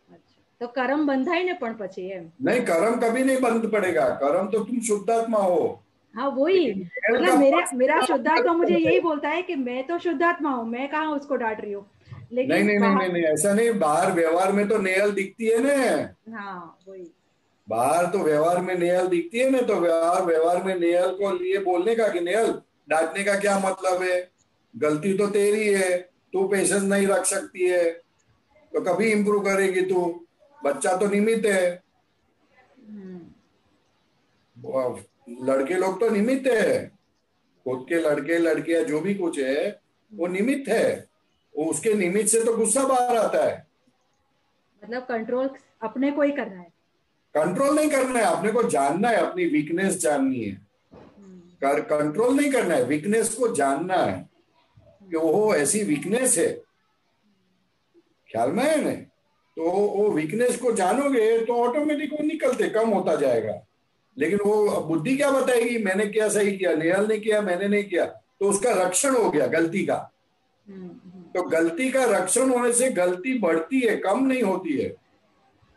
अच्छा, तो कर्म बंधाई ने पण पछी है? नहीं, कर्म कभी नहीं बंद पड़ेगा, कर्म तो तुम शुद्धात्मा हो। हाँ वही, मतलब मेरा शुद्धात्मा मुझे यही बोलता है कि मैं तो शुद्धात्मा हूँ, मैं कहाँ उसको डांट रही हूँ, लेकिन नहीं, ऐसा नहीं, बाहर व्यवहार में तो नेहल दिखती है ना। हाँ वही, बाहर तो व्यवहार में नेहल दिखती है ना, तो व्यवहार में नेहल को लिए बोलने का कि नेहल डांटने का क्या मतलब है, गलती तो तेरी है, तू पेशेंस नहीं रख सकती है तो कभी इंप्रूव करेगी तू, बच्चा तो निमित्त है। लड़के लोग तो निमित्त है, खुद के लड़के लड़कियां जो भी कुछ है वो निमित्त है, वो उसके निमित्त से तो गुस्सा बाहर आता है। मतलब कंट्रोल अपने को ही करना है, कंट्रोल नहीं करना है, अपने को जानना है, अपनी वीकनेस जाननी है। कंट्रोल नहीं करना है, वीकनेस को जानना है कि वो ऐसी वीकनेस है, ख्याल में है ना। तो वो वीकनेस को जानोगे तो ऑटोमेटिक वो निकलते कम होता जाएगा। लेकिन वो बुद्धि क्या बताएगी, मैंने क्या सही किया, नेहल ने किया, मैंने नहीं किया, तो उसका रक्षण हो गया गलती का। तो गलती का रक्षण होने से गलती बढ़ती है, कम नहीं होती है।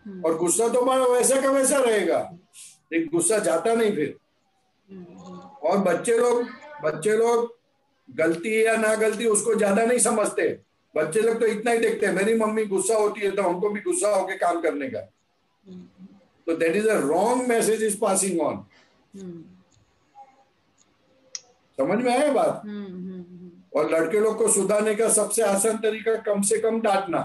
और गुस्सा तो बड़ा वैसा का वैसा रहेगा, लेकिन गुस्सा जाता नहीं फिर। और बच्चे लोग गलती या ना गलती उसको ज्यादा नहीं समझते। बच्चे लोग तो इतना ही देखते हैं, मेरी मम्मी गुस्सा होती है तो हमको भी गुस्सा होके काम करने का। तो that is a wrong message is passing on. समझ में आया बात? और लड़के लोग को सुधारने का सबसे आसान तरीका कम से कम डांटना।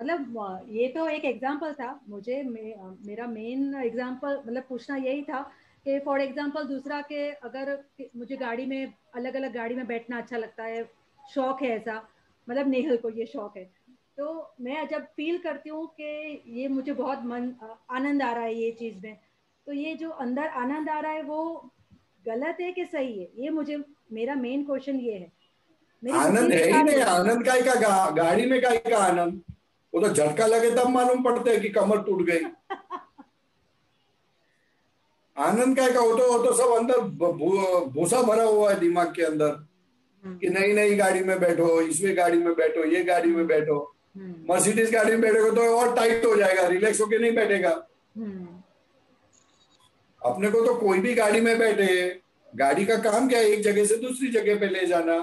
मतलब ये तो एक एग्जांपल था, मुझे मेरा मेन एग्जांपल मतलब पूछना यही था कि फॉर एग्जांपल दूसरा के अगर मुझे गाड़ी में अलग अलग गाड़ी में बैठना अच्छा लगता है, शौक है ऐसा, मतलब नेहल को ये शौक है, तो मैं जब फील करती हूँ कि ये मुझे बहुत आनंद आ रहा है ये चीज़ में, तो ये जो अंदर आनंद आ रहा है वो गलत है कि सही है, ये मुझे मेरा मेन क्वेश्चन ये है। आनंद है ही नहीं, आनंद का गाड़ी में का आनंद, वो तो झटका लगे तब मालूम पड़ता है कि कमर टूट गई। आनंद का हो तो सब अंदर भूसा भरा हुआ है दिमाग के अंदर कि नई नई गाड़ी में बैठो, इसमें गाड़ी में बैठो, ये गाड़ी में बैठो। मर्सिडीज गाड़ी में बैठेगा तो और टाइट हो जाएगा, रिलैक्स होके नहीं बैठेगा। अपने को तो कोई भी गाड़ी में बैठे, गाड़ी का काम क्या है, एक जगह से दूसरी जगह पे ले जाना।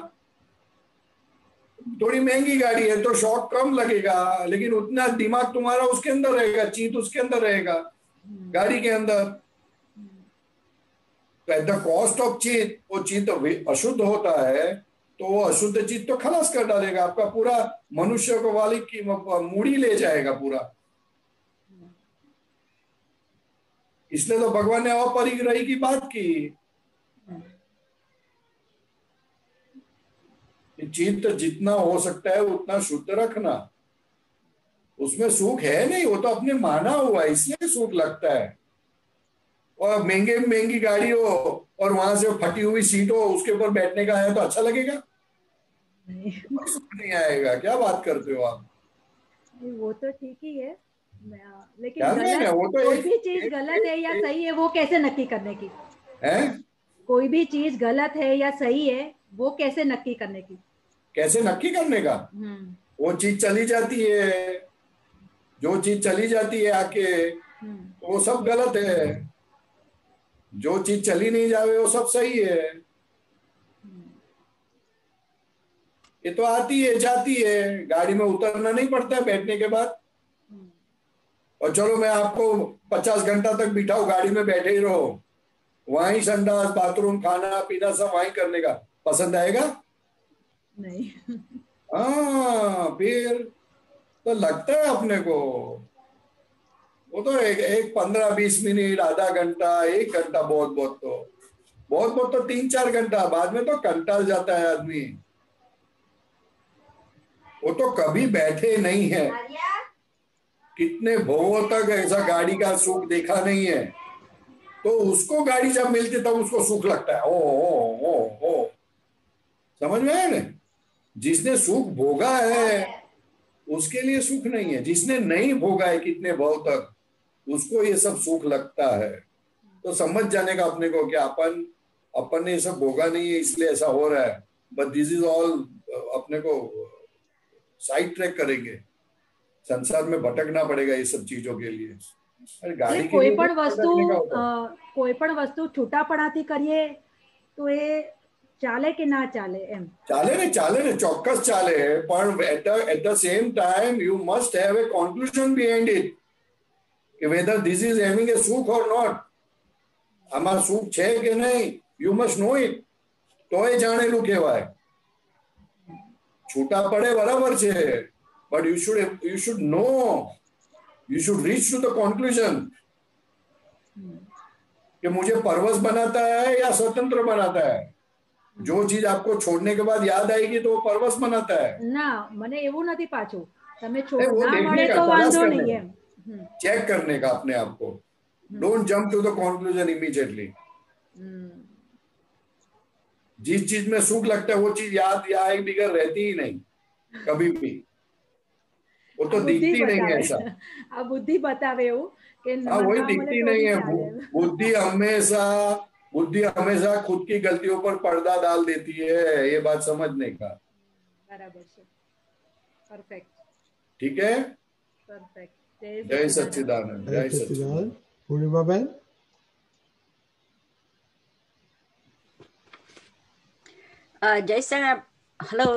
थोड़ी महंगी गाड़ी है तो शॉक कम लगेगा, लेकिन उतना दिमाग तुम्हारा उसके अंदर रहेगा, चीत उसके अंदर रहेगा गाड़ी के अंदर। तो एट द कॉस्ट ऑफ चीत, वो चीत अशुद्ध होता है तो वो अशुद्ध चीज तो खलास कर डालेगा, आपका पूरा मनुष्य को वाली की मूड़ी ले जाएगा पूरा। इसलिए तो भगवान ने अपरिग्रही की बात की। चित्त जितना हो सकता है उतना शुद्ध रखना, उसमें सुख है नहीं, वो तो अपने माना हुआ है इसलिए सुख लगता है। और महंगी गाड़ी हो और वहां से फटी हुई सीट हो, उसके ऊपर बैठने का है तो अच्छा लगेगा? सुख नहीं आएगा। क्या बात करते हो आप? वो तो ठीक ही है, लेकिन क्या नहीं है, वो तो कोई भी चीज गलत है या सही है वो कैसे नक्की करने की है? कोई भी चीज गलत है या सही है वो कैसे नक्की करने की? कैसे नक्की करने का? वो चीज चली जाती है, जो चीज चली जाती है आके वो सब गलत है, जो चीज चली नहीं जावे वो सब सही है। ये तो आती है जाती है, गाड़ी में उतरना नहीं पड़ता है बैठने के बाद। और चलो मैं आपको 50 घंटा तक बिठाऊं, गाड़ी में बैठे ही रहो, वहीं संडास बाथरूम खाना पीना सब वहीं करने का, पसंद आएगा? नहीं। हाँ, फिर तो लगता है अपने को। वो तो एक 15-20 मिनट, आधा घंटा, 1 घंटा, बहुत तो 3-4 घंटा, बाद में तो कंटाल जाता है आदमी। वो तो कभी बैठे नहीं है, कितने भवों तक ऐसा गाड़ी का सुख देखा नहीं है, तो उसको गाड़ी जब मिलती तब उसको सुख लगता है। ओ समझ में आया ना? जिसने सुख भोगा है उसके लिए सुख नहीं है, जिसने नहीं भोगा है कितने भव तक उसको ये सब सुख लगता है। तो समझ जाने का अपने को कि अपन ने ये सब भोगा नहीं है इसलिए ऐसा हो रहा है, बट दिस इज ऑल अपने को साइड ट्रैक करेंगे, संसार में भटकना पड़ेगा ये सब चीजों के लिए। अरे गाड़ी कोई पण वस्तु छूटा पड़ाती करिए तो ये चाले कि ना चाले? एम चाले ने ચોક્કસ ચાલે, પણ at the same time you must have a conclusion behind it, whether this is having a સુખ or not. આમાં સુખ છે કે નહીં, you must know it, તો એ જાણેલું કહેવાય. છૂટા પડે બરાબર છે, but you should know, you should reach to the conclusion कि मुझे परवश बनाता है या स्वतंत्र बनाता है। जो चीज आपको छोड़ने के बाद याद आएगी तो वो परवश बनाता है ना। मने એવું નથી પાછું, તમે ના મળે તો વાંધો નહીં એમ चेक करने का अपने आप को। Don't jump to the conclusion immediately. जिस चीज में सुख लगता है वो चीज याद या एक बिगड़ रहती ही नहीं कभी भी, वो तो दिखती नहीं है ऐसा। आ बुद्धि बतावे એવું કે वही दिखती नहीं है। बुद्धि हमेशा खुद की गलतियों पर पर्दा डाल देती है, ये बात समझने का। बराबर है, परफेक्ट, ठीक है, परफेक्ट। जय सच्चिदानंद, जय सच्चिदानंद। पूर्णिमा बहन, जय सर, हेलो,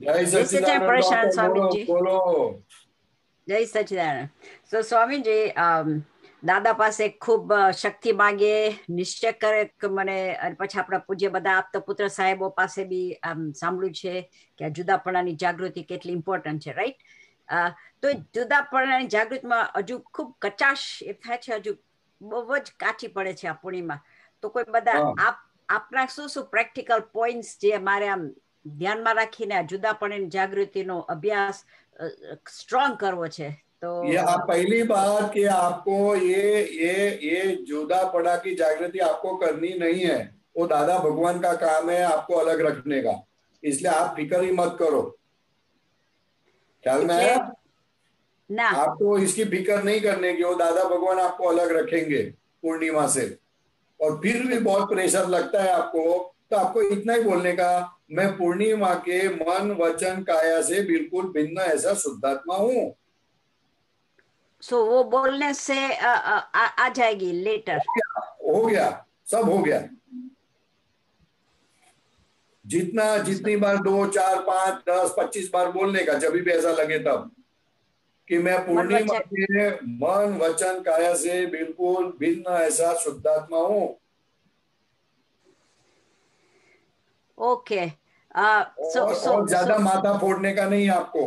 जय सच्चिदानंद प्रशांत स्वामी जी, बोलो। जय सच्चिदानंद। सो स्वामी जी, દાદા પાસે ખૂબ શક્તિ માંગે, નિશ્ચય કરે કે મને, અને પછી આપણા પૂજ્ય બધા આપતા પુત્ર સાહેબો પાસે બી આમ સાંભળ્યું છે કે આ જુદાપણાની જાગૃતિ કેટલી ઇમ્પોર્ટન્ટ છે, રાઈટ? તો જુદાપણાની જાગૃતિમાં હજુ ખૂબ કચાશ એ થાય છે, હજુ બહુ જ કાચી પડે છે આ પૂર્ણિમા। તો કોઈ બધા આપના શું પ્રેક્ટિકલ પોઈન્ટ્સ જે અમારે આમ ધ્યાનમાં રાખીને આ જુદાપણાની જાગૃતિનો અભ્યાસ સ્ટ્રોંગ કરવો છે? तो ये पहली बात कि आपको ये जुदापड़ा की जागृति आपको करनी नहीं है, वो दादा भगवान का काम है आपको अलग रखने का, इसलिए आप फिक्र ही मत करो। ख्याल में आया? आपको इसकी फिक्र नहीं करने की, वो दादा भगवान आपको अलग रखेंगे पूर्णिमा से। और फिर भी बहुत प्रेशर लगता है आपको, तो आपको इतना ही बोलने का, मैं पूर्णिमा के मन वचन काया से बिल्कुल भिन्न ऐसा शुद्धात्मा हूँ। सो वो बोलने से आ जाएगी लेटर। हो गया, सब हो गया। जितनी बार 2, 4, 5, 10, 25 बार बोलने का, जब भी ऐसा लगे तब, कि मैं पूर्णिमा के मन वचन काया से बिल्कुल भिन्न ऐसा शुद्धात्मा हूँ। ओके, और ज्यादा माथा फोड़ने का नहीं आपको।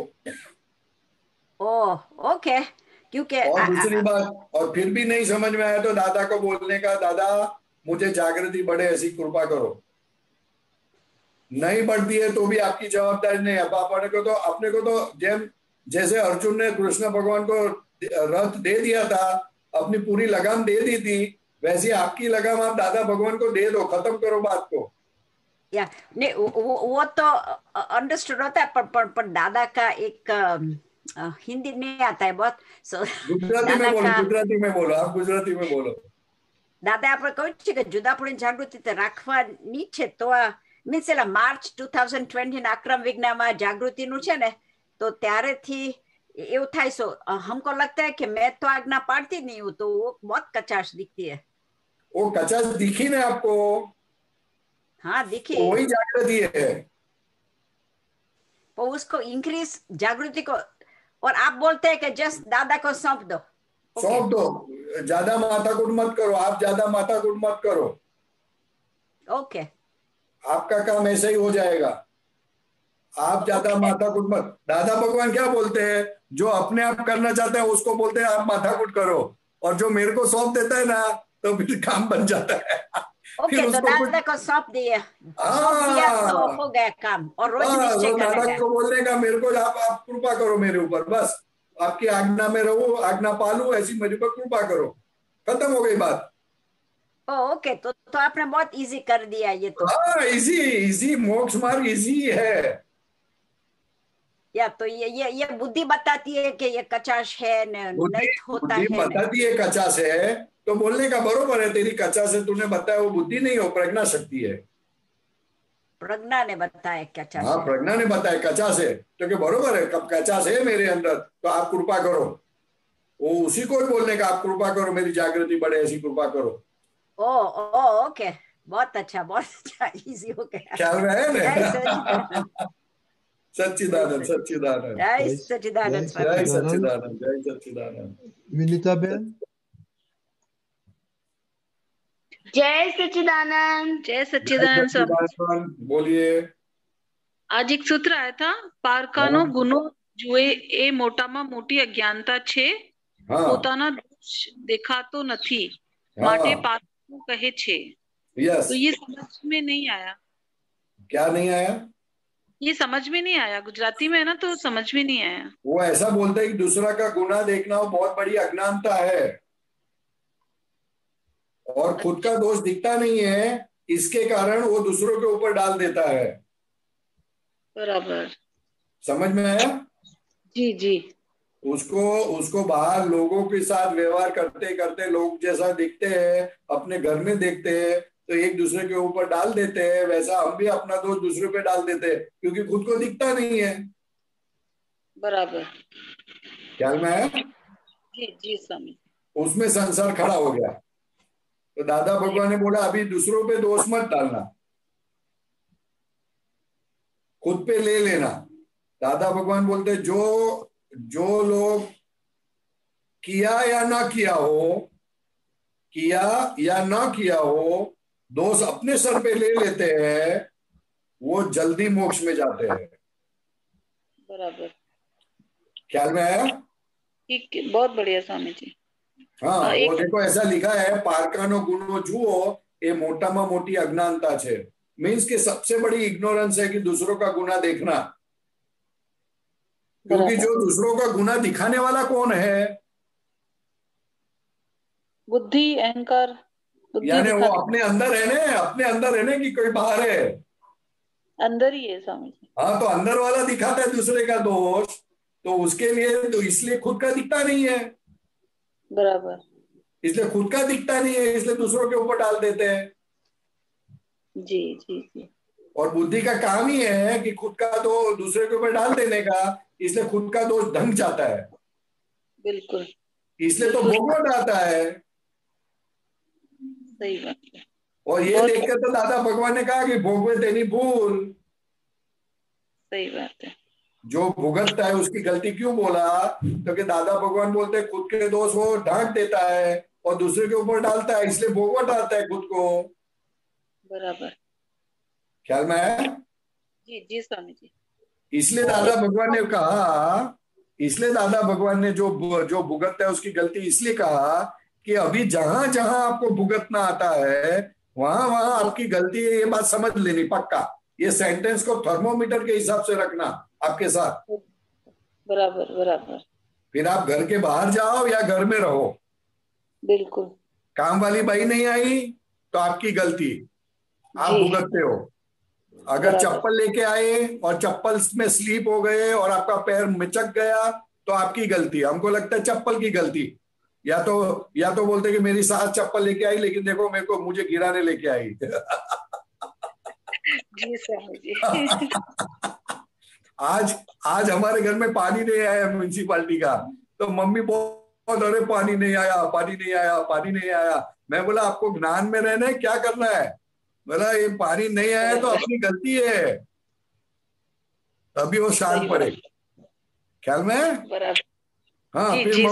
ओके, क्योंकि और दूसरी बात, और फिर भी नहीं समझ में आया तो दादा को बोलने का, दादा मुझे जागृति बढ़े ऐसी कृपा करो। नहीं बढ़ती है तो भी आपकी जवाबदारी नहीं है। अपने को तो जैसे अर्जुन ने कृष्ण भगवान को रथ दे दिया था, अपनी पूरी लगाम दे दी थी, वैसे आपकी लगाम आप दादा भगवान को दे दो, खत्म करो बात को। या नहीं, वो तो अंडरस्टूड होता है, पर दादा का एक हिंदी नहीं आता है बहुत, गुजराती में बोलो, गुजराती में बोलो, आप गुजराती में बोलो। દાદા આપણે કહ્યું છે કે જુદાપણું જાગૃતિ રાખવાની છે, તો મીન્સ એટલે માર્ચ 2020 ના અક્રમ વિજ્ઞાનમાં જાગૃતિનું છે ને, તો ત્યારેથી એવું થાય સો हमको लगता है कि मैं तो आज्ञा पाड़ती नहीं हूँ, तो वो बहुत कचाश दिखती है। वो कचाश दिखी ना आपको? हाँ दिखी, तो वही जागृति है। तो उसको इंक्रीज जागृति को, और आप बोलते हैं कि जस्ट दादा को सौंप दो, सौंप दो, ज्यादा माथाकूट मत करो, आप ज्यादा माथाकूट मत करो। ओके, आपका काम ऐसे ही हो जाएगा, आप ज्यादा माथाकूट मत। दादा भगवान क्या बोलते हैं, जो अपने आप करना चाहते हैं उसको बोलते हैं आप माथाकूट करो, और जो मेरे को सौंप देता है ना तो फिर काम बन जाता है। ओके, तो दादा को सौंप दिया तो हो गया काम, और रोज निश्चय दादा को बोलने का मेरे को आप कृपा करो मेरे ऊपर, बस आपकी आज्ञा में रहूं, आज्ञा पालू, ऐसी मेरे पर कृपा करो, खत्म हो गई बात। ओके, तो आपने बहुत इजी कर दिया ये तो। हाँ, इजी मोक्ष मार्ग इजी है। या तो ये बुद्धि बताती है कि ये कचाश है, नहीं होता है, बताती है कचाश है, तो बोलने का बरोबर है, तेरी कचाश है, तूने बताया, वो बुद्धि नहीं हो, प्रज्ञा शक्ति है। प्रज्ञा ने बताया कचाश। हाँ, प्रज्ञा ने बताया कचाश है, तो क्या बरोबर है, कब कचाश है मेरे अंदर, तो आप कृपा करो, वो उसी को बोलने का, आप कृपा करो मेरी जागृति बढ़े ऐसी कृपा करो। ओके, बहुत अच्छा, इजी हो गया, ख्याल में है ना? सच्चिदानंद, सच्चिदानंद, जय सच्चिदानंद, जय सच्चिदानंद, जय सच्चिदानंद। विनीता बहन, जय सच्चिदानंद। जय सच्चिदानंद। बोलिए। आज एक सूत्र आया था, પારકાનો ગુનો જુએ એ મોટામાં મોટી અજ્ઞાનતા છે, પોતાના દોષ દેખાતો નથી માટે પારકાનો કહે છે। तो ये समझ में नहीं आया। क्या नहीं आया? ये समझ में नहीं आया, गुजराती में है ना, तो समझ में नहीं आया। वो ऐसा बोलते हैं कि दूसरा का गुनाह देखना वो बहुत बड़ी अज्ञानता है, और खुद का दोष दिखता नहीं है, इसके कारण वो दूसरों के ऊपर डाल देता है। बराबर, समझ में आया? जी जी। उसको बाहर लोगों के साथ व्यवहार करते करते लोग जैसा दिखते हैं, अपने घर में देखते हैं तो एक दूसरे के ऊपर डाल देते हैं, वैसा हम भी अपना दोष दूसरे पे डाल देते हैं, क्योंकि खुद को दिखता नहीं है। बराबर, ख्याल में आया? जी जी स्वामी। उसमें संसार खड़ा हो गया। तो दादा भगवान ने बोला अभी दूसरों पे दोष मत डालना, खुद पे ले लेना। दादा भगवान बोलते जो लोग किया या ना किया हो, दोष अपने सर पे ले लेते हैं, वो जल्दी मोक्ष में जाते हैं। बराबर, ख्याल में आया? बहुत बढ़िया स्वामी जी। हाँ, वो देखो ऐसा लिखा है, पारकानो गुनो जुओ ये मोटामा मोटी अज्ञानता छे। मीन्स के सबसे बड़ी इग्नोरेंस है कि दूसरों का गुना देखना, क्योंकि जो दूसरों का गुना दिखाने वाला कौन है? बुद्धि, अहंकार, यानी वो अपने अंदर है ना कि कोई बाहर है? अंदर ही है स्वामी जी। हाँ, तो अंदर वाला दिखाता है दूसरे का दोष, तो उसके लिए तो इसलिए खुद का दिखता नहीं है। बराबर, इसलिए खुद का दिखता नहीं है, इसलिए दूसरों के ऊपर डाल देते हैं। जी जी जी। और बुद्धि का काम ही है कि खुद का तो दूसरे के ऊपर डाल देने का, इसलिए खुद का दोष ढंक जाता है। बिल्कुल, इसलिए तो भोगवट आता है। सही बात है। और ये देखकर तो दादा भगवान ने कहा कि भोगवे तेनी भूल। सही बात है। जो भुगतता है उसकी गलती क्यों बोला? तो कि दादा भगवान बोलते हैं खुद के दोष वो ढांक देता है और दूसरे के ऊपर डालता है, इसलिए भोगवट आता है खुद को। बराबर, ख्याल में आया? जी जी स्वामी जी। इसलिए दादा भगवान ने जो भुगतता है उसकी गलती इसलिए कहा कि अभी जहां जहां आपको भुगतना आता है वहां वहां आपकी गलती है, ये बात समझ लेनी पक्का। ये सेंटेंस को थर्मोमीटर के हिसाब से रखना आपके साथ। बराबर बराबर। फिर आप घर के बाहर जाओ या घर में रहो, बिल्कुल। काम वाली बाई नहीं आई तो आपकी गलती, आप भुगतते हो। अगर चप्पल लेके आए और चप्पल में स्लीप हो गए और आपका पैर मिचक गया तो आपकी गलती। हमको लगता है चप्पल की गलती, या तो बोलते कि मेरी सास चप्पल लेके आई लेकिन देखो मुझे गिराने लेके आई। जी स्वामी जी। आज हमारे घर में पानी नहीं आया म्यूनिसिपालिटी का, तो मम्मी बहुत अरे पानी नहीं आया, पानी नहीं आया, पानी नहीं आया। मैं बोला आपको ज्ञान में रहना है, क्या करना है? बोला ये पानी नहीं आया तो अपनी गलती है, तभी वो शांत पड़े। ख्याल में? हाँ। फिर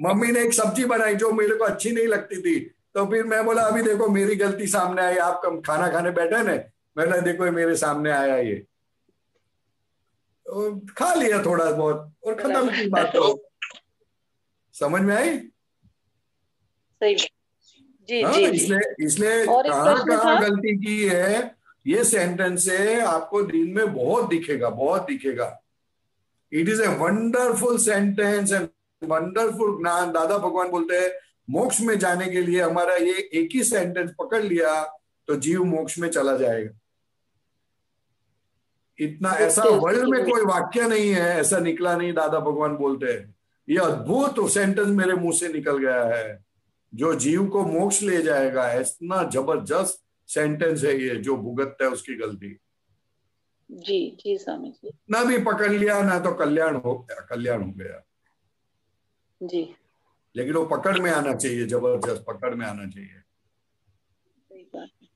मम्मी ने एक सब्जी बनाई जो मेरे को अच्छी नहीं लगती थी, तो फिर मैं बोला अभी देखो मेरी गलती सामने आई, आप खाना खाने बैठे ना, मैंने देखो मेरे सामने आया ये, तो खा लिया थोड़ा बहुत और खत्म की बात। तो समझ में आई? सही जी। हाँ, जी इसलिए कहाँ गलती की है ये सेंटेंस से आपको दिन में बहुत दिखेगा। It is a wonderful sentence and wonderful ज्ञान। दादा भगवान बोलते हैं मोक्ष में जाने के लिए हमारा ये एक ही सेंटेंस पकड़ लिया तो जीव मोक्ष में चला जाएगा। इतना ऐसा वर्ल्ड में कोई वाक्य नहीं है ऐसा निकला नहीं। दादा भगवान बोलते हैं ये अद्भुत सेंटेंस मेरे मुंह से निकल गया है जो जीव को मोक्ष ले जाएगा। इतना जबरदस्त सेंटेंस है ये, जो भुगतता है उसकी गलती। जी जी स्वामी जी। ना भी पकड़ लिया ना तो कल्याण हो गया जी। लेकिन वो पकड़ में आना चाहिए, जबरदस्त पकड़ में आना चाहिए। सही बात है।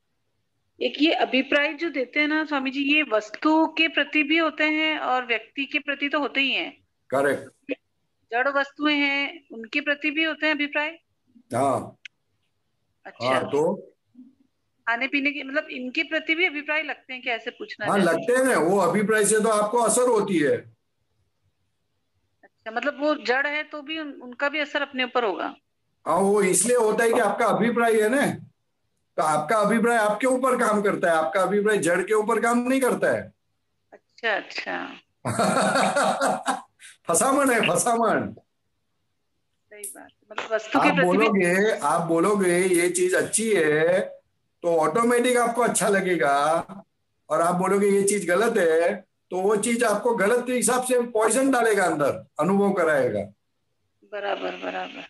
एक ये अभिप्राय जो देते हैं ना स्वामी जी, ये वस्तु के प्रति भी होते हैं और व्यक्ति के प्रति तो होते ही हैं। करेक्ट। जड़ वस्तुएं हैं उनके प्रति भी होते हैं अभिप्राय। हाँ। अच्छा। हाँ, तो खाने पीने के मतलब इनके प्रति भी अभिप्राय लगते हैं क्या, ऐसे पूछना? हाँ लगते हैं। वो अभिप्राय से तो आपको असर होती है। अच्छा, मतलब वो जड़ है तो भी उनका भी असर अपने ऊपर होगा। हाँ, वो इसलिए होता है कि आपका अभिप्राय है ना, तो आपका अभिप्राय आपके ऊपर काम करता है, आपका अभिप्राय जड़ के ऊपर काम नहीं करता है। अच्छा अच्छा। फसामन है, फसामन। सही बात। मतलब वस्तु के प्रति आप बोलोगे ये चीज अच्छी है तो ऑटोमेटिक आपको अच्छा लगेगा, और आप बोलोगे ये चीज गलत है तो वो चीज आपको गलत हिसाब से पॉइजन डालेगा अंदर, अनुभव कराएगा। बराबर बराबर।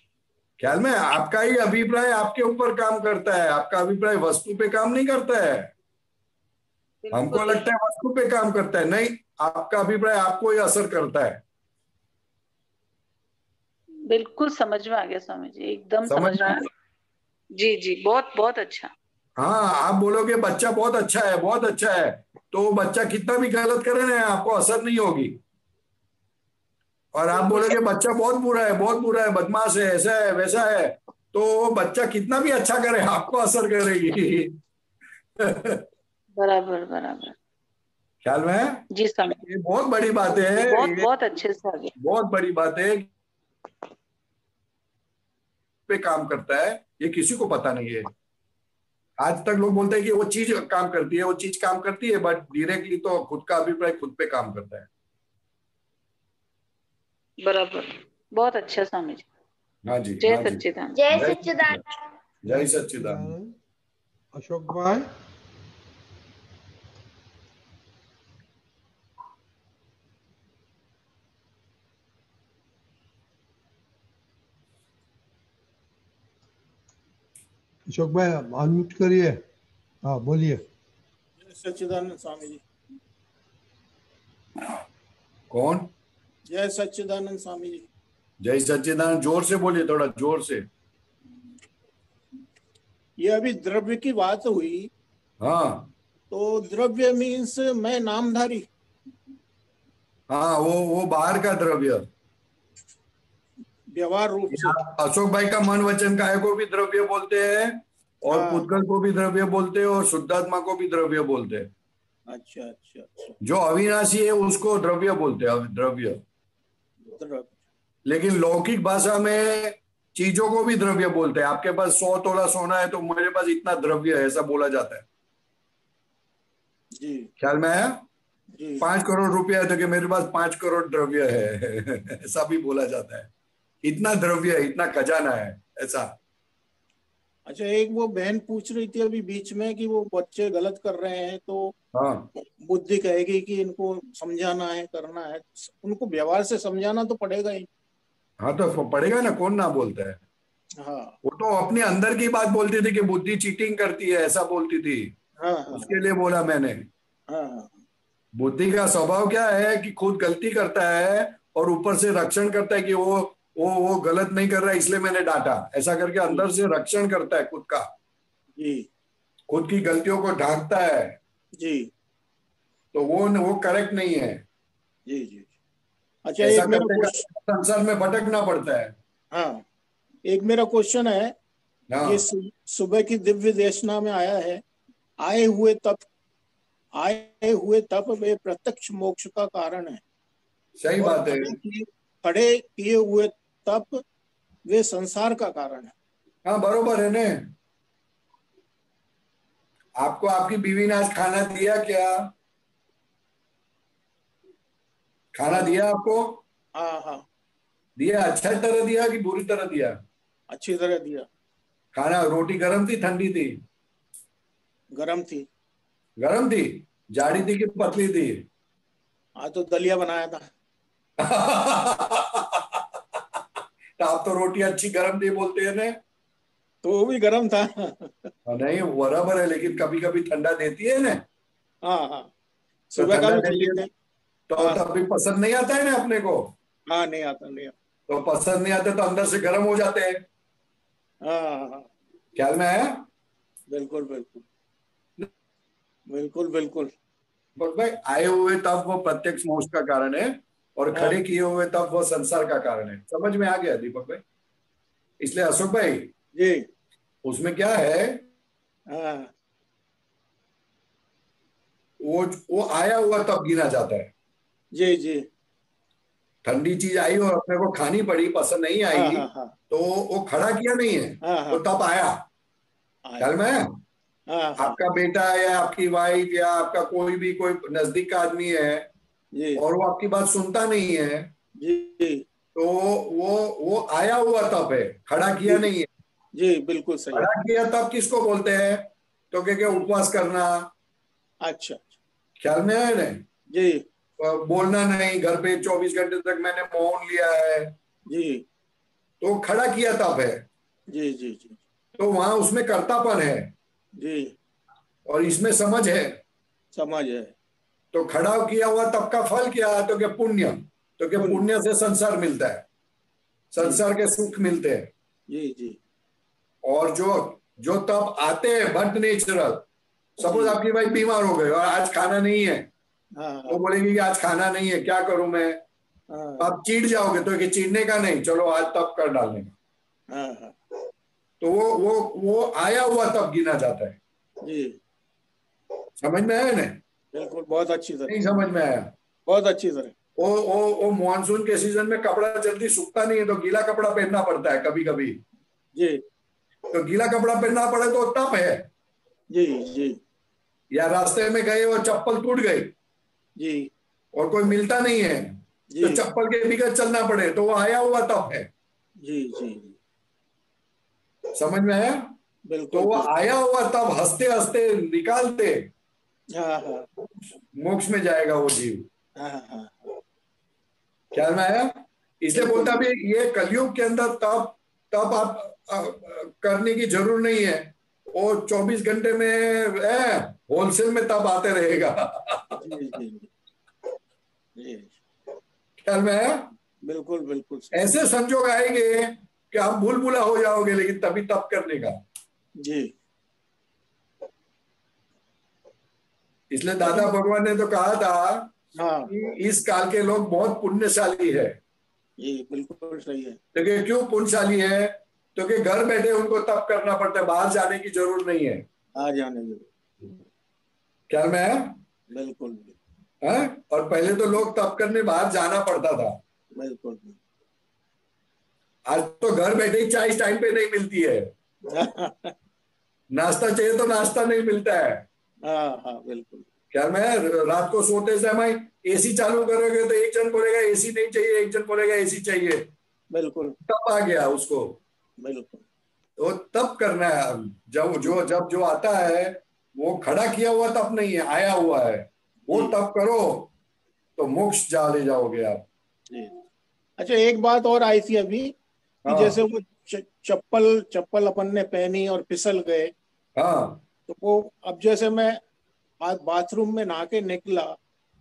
ख्याल में? आपका ही अभिप्राय आपके ऊपर काम करता है, आपका अभिप्राय वस्तु पे काम नहीं करता है। हमको लगता है वस्तु पे काम करता है, नहीं, आपका अभिप्राय आपको ही असर करता है। बिल्कुल समझ में आ गया स्वामी जी, एकदम समझ में आ गया। जी जी, बहुत बहुत अच्छा। हाँ, आप बोलोगे बच्चा बहुत अच्छा है, बहुत अच्छा है, तो बच्चा कितना भी गलत करे ना आपको असर नहीं होगी। और आप बोलोगे बच्चा बहुत बुरा है, बहुत बुरा है, बदमाश है, ऐसा है वैसा है, तो बच्चा कितना भी अच्छा करे आपको असर करेगी। बराबर बराबर। ख्याल में? जी स्वामी, ये बहुत बड़ी बात है। बहुत अच्छे से आ गया। बहुत बड़ी बात है पे काम करता है, ये किसी को पता नहीं है। आज तक लोग बोलते हैं कि वो चीज काम करती है, वो चीज काम करती है, बट डायरेक्टली तो खुद का अभिप्राय खुद पे काम करता है। बराबर, बहुत अच्छा स्वामी जी। हाँ जी। जय सच्चिदानंद। जय सच्चिदानंद। जय सच्चिदानंद। अशोक भाई। अशोक भाई अनम्यूट करिए। हाँ बोलिए। सच्चिदानंद स्वामी जी। कौन? जय सच्चिदानंद स्वामी जी। जय सच्चिदानंद। जोर से बोलिए, थोड़ा जोर से। ये अभी द्रव्य की बात हुई। हाँ, तो द्रव्य मीन्स मैं नामधारी। हाँ, वो बाहर का द्रव्य, व्यवहार रूप से। अशोक भाई का मन वचन काय को भी द्रव्य बोलते हैं, और पुद्गल को भी द्रव्य बोलते हैं, और शुद्धात्मा को भी द्रव्य बोलते हैं। अच्छा अच्छा अच्छा। जो अविनाशी है उसको द्रव्य बोलते हैं, द्रव्य। लेकिन लौकिक भाषा में चीजों को भी द्रव्य बोलते हैं। आपके पास 100 तोला सोना है तो मेरे पास इतना द्रव्य है, ऐसा बोला जाता है। जी। ख्याल में आया? जी। 5 करोड़ रुपया है तो कि मेरे पास 5 करोड़ द्रव्य है ऐसा भी बोला जाता है। इतना द्रव्य है, इतना खजाना है, ऐसा। अच्छा, एक वो बहन पूछ रही थी अभी बीच में कि वो बच्चे गलत कर रहे हैं तो हाँ, बुद्धि कहेगी कि इनको समझाना है, करना है। उनको व्यवहार से समझाना तो पड़ेगा ही। हाँ तो पड़ेगा ना, कौन ना बोलता है। हाँ वो तो अपने अंदर की बात बोलती थी कि बुद्धि चीटिंग करती है, ऐसा बोलती थी। हाँ हाँ उसके लिए बोला मैंने। हाँ हाँ। बुद्धि का स्वभाव क्या है कि खुद गलती करता है और ऊपर से रक्षण करता है कि वो गलत नहीं कर रहा है इसलिए मैंने डांटा, ऐसा करके अंदर से रक्षण करता है खुद का। जी खुद की गलतियों को ढांकता है। जी तो वो करेक्ट नहीं है। जी जी। अच्छा, ऐसा एक मेरा करते करते संसार में भटकना पड़ता है। हाँ, एक मेरा क्वेश्चन है। हाँ, ये सुबह की दिव्य देशना में आया है, आए हुए तप वे प्रत्यक्ष मोक्ष का कारण है। सही और बात है। खड़े किए हुए तप वे संसार का कारण है। हाँ बरोबर है ने। आपको आपकी बीवी ने आज खाना दिया क्या? खाना दिया आपको? हाँ हाँ, दिया। अच्छा तरह दिया कि बुरी तरह दिया? अच्छी तरह दिया। खाना, रोटी गर्म थी ठंडी थी? गरम थी। गर्म थी। जाड़ी थी कि पतली थी? आज तो दलिया बनाया था। तो आप तो रोटी अच्छी गर्म थी बोलते हैं ने। तो वो भी गरम था। नहीं बराबर है, लेकिन कभी कभी ठंडा देती है ना। हाँ हाँ, तो सुबह का ठंडा भी देती ठीक है है। तो हाँ तब भी पसंद नहीं आता है ना अपने को। हाँ, नहीं आता नहीं आता। तो पसंद नहीं आते तो अंदर से गर्म हो जाते हैं। हाँ हाँ हाँ, ख्याल में आया? बिल्कुल बिल्कुल बिल्कुल बिल्कुल। बस भाई, आए हुए तब वो प्रत्यक्ष मोक्ष का कारण है और हाँ खड़े किए हुए तब वो संसार का कारण है। समझ में आ गया दीपक भाई? इसलिए अशोक भाई, जी। उसमें क्या है, हाँ वो आया हुआ तब गिना जाता है। जी जी। ठंडी चीज आई और अपने को खानी पड़ी, पसंद नहीं हाँ आई, हाँ हाँ तो वो खड़ा किया नहीं है, हाँ वो हाँ, तब आया। आया। ख्याल में है? हाँ हाँ आपका बेटा या आपकी वाइफ या आपका कोई नजदीक का आदमी है जी और वो आपकी बात सुनता नहीं है, जी तो वो आया हुआ तब है, खड़ा किया जी नहीं है। जी, बिल्कुल सही। खड़ा किया तब किसको बोलते हैं? तो क्या उपवास करना। अच्छा ख्याल में है ना? जी बोलना नहीं, घर पे 24 घंटे तक मैंने मौन लिया है, जी तो खड़ा किया तब है। जी जी जी तो वहां उसमें कर्तापन है जी, और इसमें समझ है। समझ है। तो खड़ा किया हुआ तब का फल क्या? तो क्या पुण्य। तो क्या पुण्य। पुण्य से संसार मिलता है, संसार के सुख मिलते हैं। जी जी और जो जो तब आते हैं भट्ट नेचुरल, सपोज आपकी भाई बीमार हो गए और आज खाना नहीं है, हाँ वो हाँ बोलेगी कि आज खाना नहीं है, क्या करूं मैं? हाँ आप चिढ़ जाओगे तो कि चिढ़ने का नहीं, चलो आज तब कर डालने का। हाँ हाँ, तो वो आया हुआ तब गिना जाता है। जी समझ में आया ना? बिल्कुल, बहुत अच्छी तरह। नहीं समझ में आया? बहुत अच्छी तरह। वो मॉनसून के सीजन में कपड़ा जल्दी सूखता नहीं है तो गीला कपड़ा पहनना पड़ता है कभी कभी। जी तो गीला कपड़ा पहनना पड़े तो तप है। जी जी या रास्ते में गए और चप्पल टूट गई जी और कोई मिलता नहीं है तो जी चप्पल के बिगड़ चलना पड़े, तो वो आया हुआ तप है। जी जी, समझ में आया? बिल्कुल तो वो बिल्कुल। आया हुआ तब हंसते हंसते निकालते हाँ हाँ मोक्ष में जाएगा वो जीव। हाँ हाँ, ख्याल में आया? इसलिए बिल्कुल। बोलता भी ये कलयुग के अंदर तप तप आप करने की जरूर नहीं है। वो 24 घंटे में होलसेल में तप आते रहेगा। जी जी जी, ख्याल में आया? बिल्कुल बिल्कुल। ऐसे संजोग आएंगे कि आप भूल भुला हो जाओगे, लेकिन तभी तप करने का। जी, इसलिए दादा भगवान ने तो कहा था हाँ, कि इस काल के लोग बहुत पुण्यशाली है। ये बिल्कुल सही है। देखिए क्यों पुण्यशाली है? क्योंकि घर बैठे उनको तप करना पड़ता है, बाहर जाने की जरूरत नहीं है। आ जाने दो। ख्याल में है? बिल्कुल। है? और पहले तो लोग तप करने बाहर जाना पड़ता था। बिल्कुल। आज तो घर बैठे ही चाय टाइम पे नहीं मिलती है। नाश्ता चाहिए तो नाश्ता नहीं मिलता है। हाँ बिल्कुल। क्या मैं रात को सोते समय एसी चालू करोगे तो एक जन बोलेगा एसी नहीं चाहिए, एक जन बोलेगा एसी चाहिए। बिल्कुल। तब आ गया उसको। बिल्कुल। तो तब करना है। जब जो आता है वो खड़ा किया हुआ तप नहीं है, आया हुआ है, वो तप करो तो मोक्ष जा ले जाओगे आप। अच्छा, एक बात और आई थी अभी कि जैसे वो चप्पल अपन ने पहनी और फिसल गए। हाँ। तो वो अब जैसे मैं आज बाथरूम में नहा के निकला।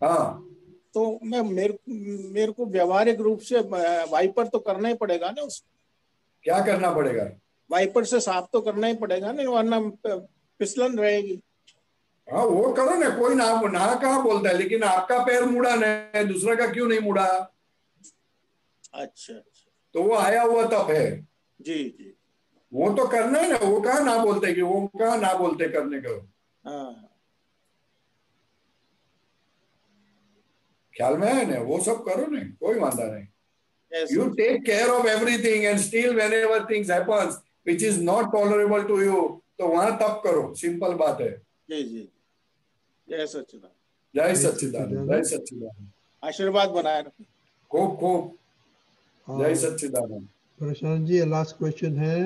हाँ। तो मैं मेरे को व्यवहारिक रूप से वाइपर तो करना ही पड़ेगा ना उसको। क्या करना पड़ेगा? वाइपर से साफ तो करना ही पड़ेगा ना, वरना फिसलन रहेगी। हाँ वो करो ना, कोई ना कहाँ बोलता है, लेकिन आपका पैर मुड़ा नहीं, दूसरा का क्यों नहीं मुड़ा? अच्छा। तो वो आया हुआ तप है। जी। वो तो करना है ना, वो कहाँ ना बोलते कि वो कहाँ ना बोलते करने को। हाँ। ख्याल में है ना, वो सब करो ना, कोई वांदा नहीं। You take care of everything and still whenever things happens which is not tolerable to you, तो वहां तप करो, सिंपल बात है। जी। जय सच्चिदानंद। जय सच्चिदानंद। जय सच्चिदानंद। आशीर्वाद बनाए रखें। खूब। जय सच्चिदानंद। प्रशांत जी, लास्ट क्वेश्चन है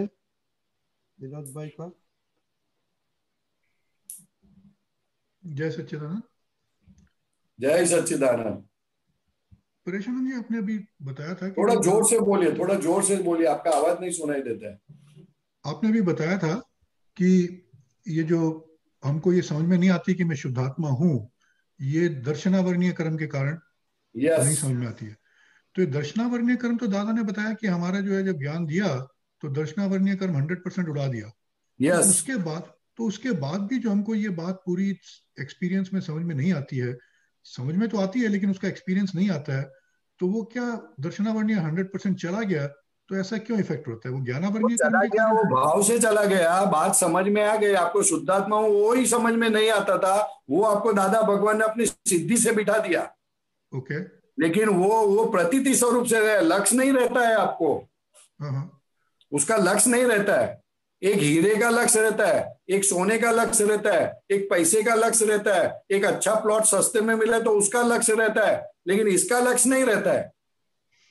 विनोद भाई का। जय सच्चिदानंद। जय सच्चिदानंद। परेशानंद जी, आपने अभी बताया था कि थोड़ा जोर से बोलिए, थोड़ा जोर से बोलिए, आपका आवाज नहीं सुनाई देता है। आपने अभी बताया था कि ये जो हमको ये समझ में नहीं आती कि मैं शुद्धात्मा हूँ, ये दर्शनावरणीय कर्म के कारण नहीं समझ में आती है। तो ये दर्शनावरणीय कर्म तो दादा ने बताया कि हमारा जो है जब ज्ञान दिया तो दर्शनावरणीय कर्म 100% उड़ा दिया। तो उसके बाद भी जो हमको ये बात पूरी एक्सपीरियंस में समझ में नहीं आती है, समझ में तो आती है लेकिन उसका एक्सपीरियंस नहीं आता है, तो वो क्या दर्शनावरणीय 100% चला गया तो ऐसा क्यों इफेक्ट होता है? वो ज्ञानावरणीय चला गया, वो भाव से चला गया, बात समझ में आ गई आपको, शुद्धात्मा हूं वो ही समझ में नहीं आता था, वो आपको दादा भगवान ने अपनी सिद्धि से बिठा दिया। ओके। लेकिन वो प्रतीति स्वरूप से लक्ष्य नहीं रहता है आपको। उसका लक्ष्य नहीं रहता है। एक हीरे का लक्ष्य रहता है, एक सोने का लक्ष्य रहता है, एक पैसे का लक्ष्य रहता है, एक अच्छा प्लॉट सस्ते में मिले तो उसका लक्ष्य रहता है, लेकिन इसका लक्ष्य नहीं रहता है।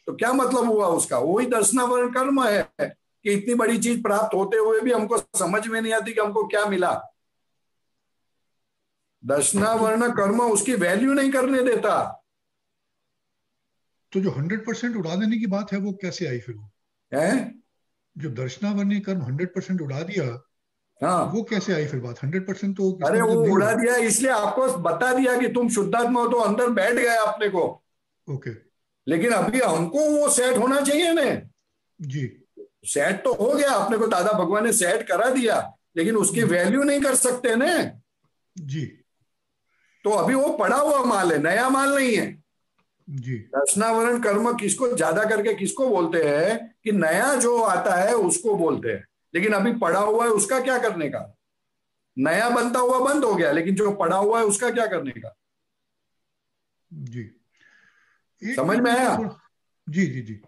तो क्या मतलब हुआ उसका? वही दर्शनावरण कर्म है कि इतनी बड़ी चीज प्राप्त होते हुए भी हमको समझ में नहीं आती कि हमको क्या मिला। दर्शनावरण कर्म उसकी वैल्यू नहीं करने देता। तो जो 100% उड़ा देने की बात है वो कैसे आई फिर? वो है जो दर्शनावरणीय कर्म 100% उड़ा दिया, हाँ, वो कैसे आई फिर बात? 100% तो अरे वो उड़ा दिया इसलिए आपको बता दिया कि तुम शुद्धात्मा हो, तो अंदर बैठ गया अपने को। ओके। लेकिन अभी हमको वो सेट होना चाहिए ना जी। सेट तो हो गया, अपने को दादा भगवान ने सेट करा दिया, लेकिन उसकी वैल्यू नहीं कर सकते ना जी। तो अभी वो पड़ा हुआ माल है, नया माल नहीं है जी। दर्शनावरण कर्म किसको ज्यादा करके किसको बोलते हैं कि नया जो आता है उसको बोलते हैं, लेकिन अभी पड़ा हुआ है उसका क्या करने का? नया बनता हुआ बंद हो गया, लेकिन जो पड़ा हुआ है उसका क्या करने का? जी। समझ में आया? जी जी जी।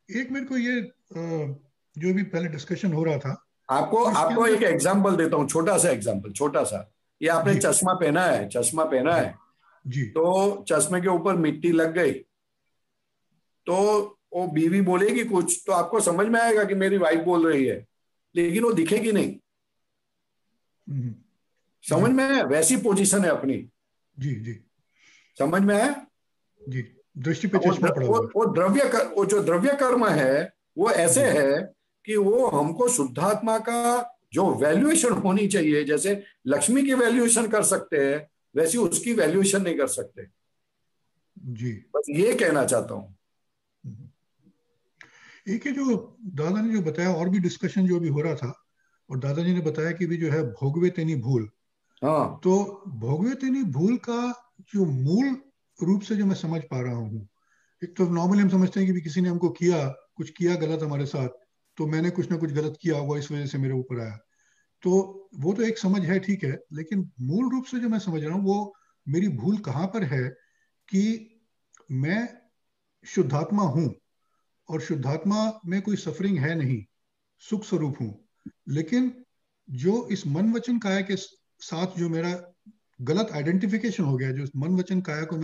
एक मेरे को ये जो भी पहले डिस्कशन हो रहा था, आपको एक एग्जांपल देता हूँ, छोटा सा एग्जांपल, छोटा सा। ये आपने चश्मा पहना है जी। तो चश्मे के ऊपर मिट्टी लग गई तो वो बीवी बोलेगी कुछ तो आपको समझ में आएगा कि मेरी वाइफ बोल रही है, लेकिन वो दिखेगी नहीं। समझ में आया? वैसी पोजीशन है अपनी। जी जी। समझ में आया? जी। दृष्टि पे चश्मा पड़ा हुआ है। वो जो द्रव्य कर्म है वो ऐसे है कि वो हमको शुद्धात्मा का जो वैल्यूएशन होनी चाहिए, जैसे लक्ष्मी की वैल्यूएशन कर सकते हैं वैसी उसकी वैल्यूएशन नहीं कर सकते। जी। बस ये कहना चाहता हूँ। एक है जो दादा ने जो बताया, और भी डिस्कशन जो भी हो रहा था, और दादाजी ने बताया कि भी जो है भोगवे तेनी भूल। हाँ। तो भोगवे तेनी भूल का जो मूल रूप से जो मैं समझ पा रहा हूँ, एक तो नॉर्मली हम समझते हैं कि भी किसी ने हमको कुछ किया गलत हमारे साथ, तो मैंने कुछ ना कुछ गलत किया होगा, इस वजह से मेरे ऊपर आया। तो वो तो एक समझ है, ठीक है, लेकिन मूल रूप से जो मैं समझ रहा हूँ वो मेरी भूल कहाँ पर है कि मैं शुद्धात्मा हूं और शुद्धात्मा में कोई सफरिंग है नहीं, सुख स्वरूप हूं, लेकिन जो इस मन वचन काया के साथ जो मेरा गलत आइडेंटिफिकेशन हो गया, जो इस मन वचन काया को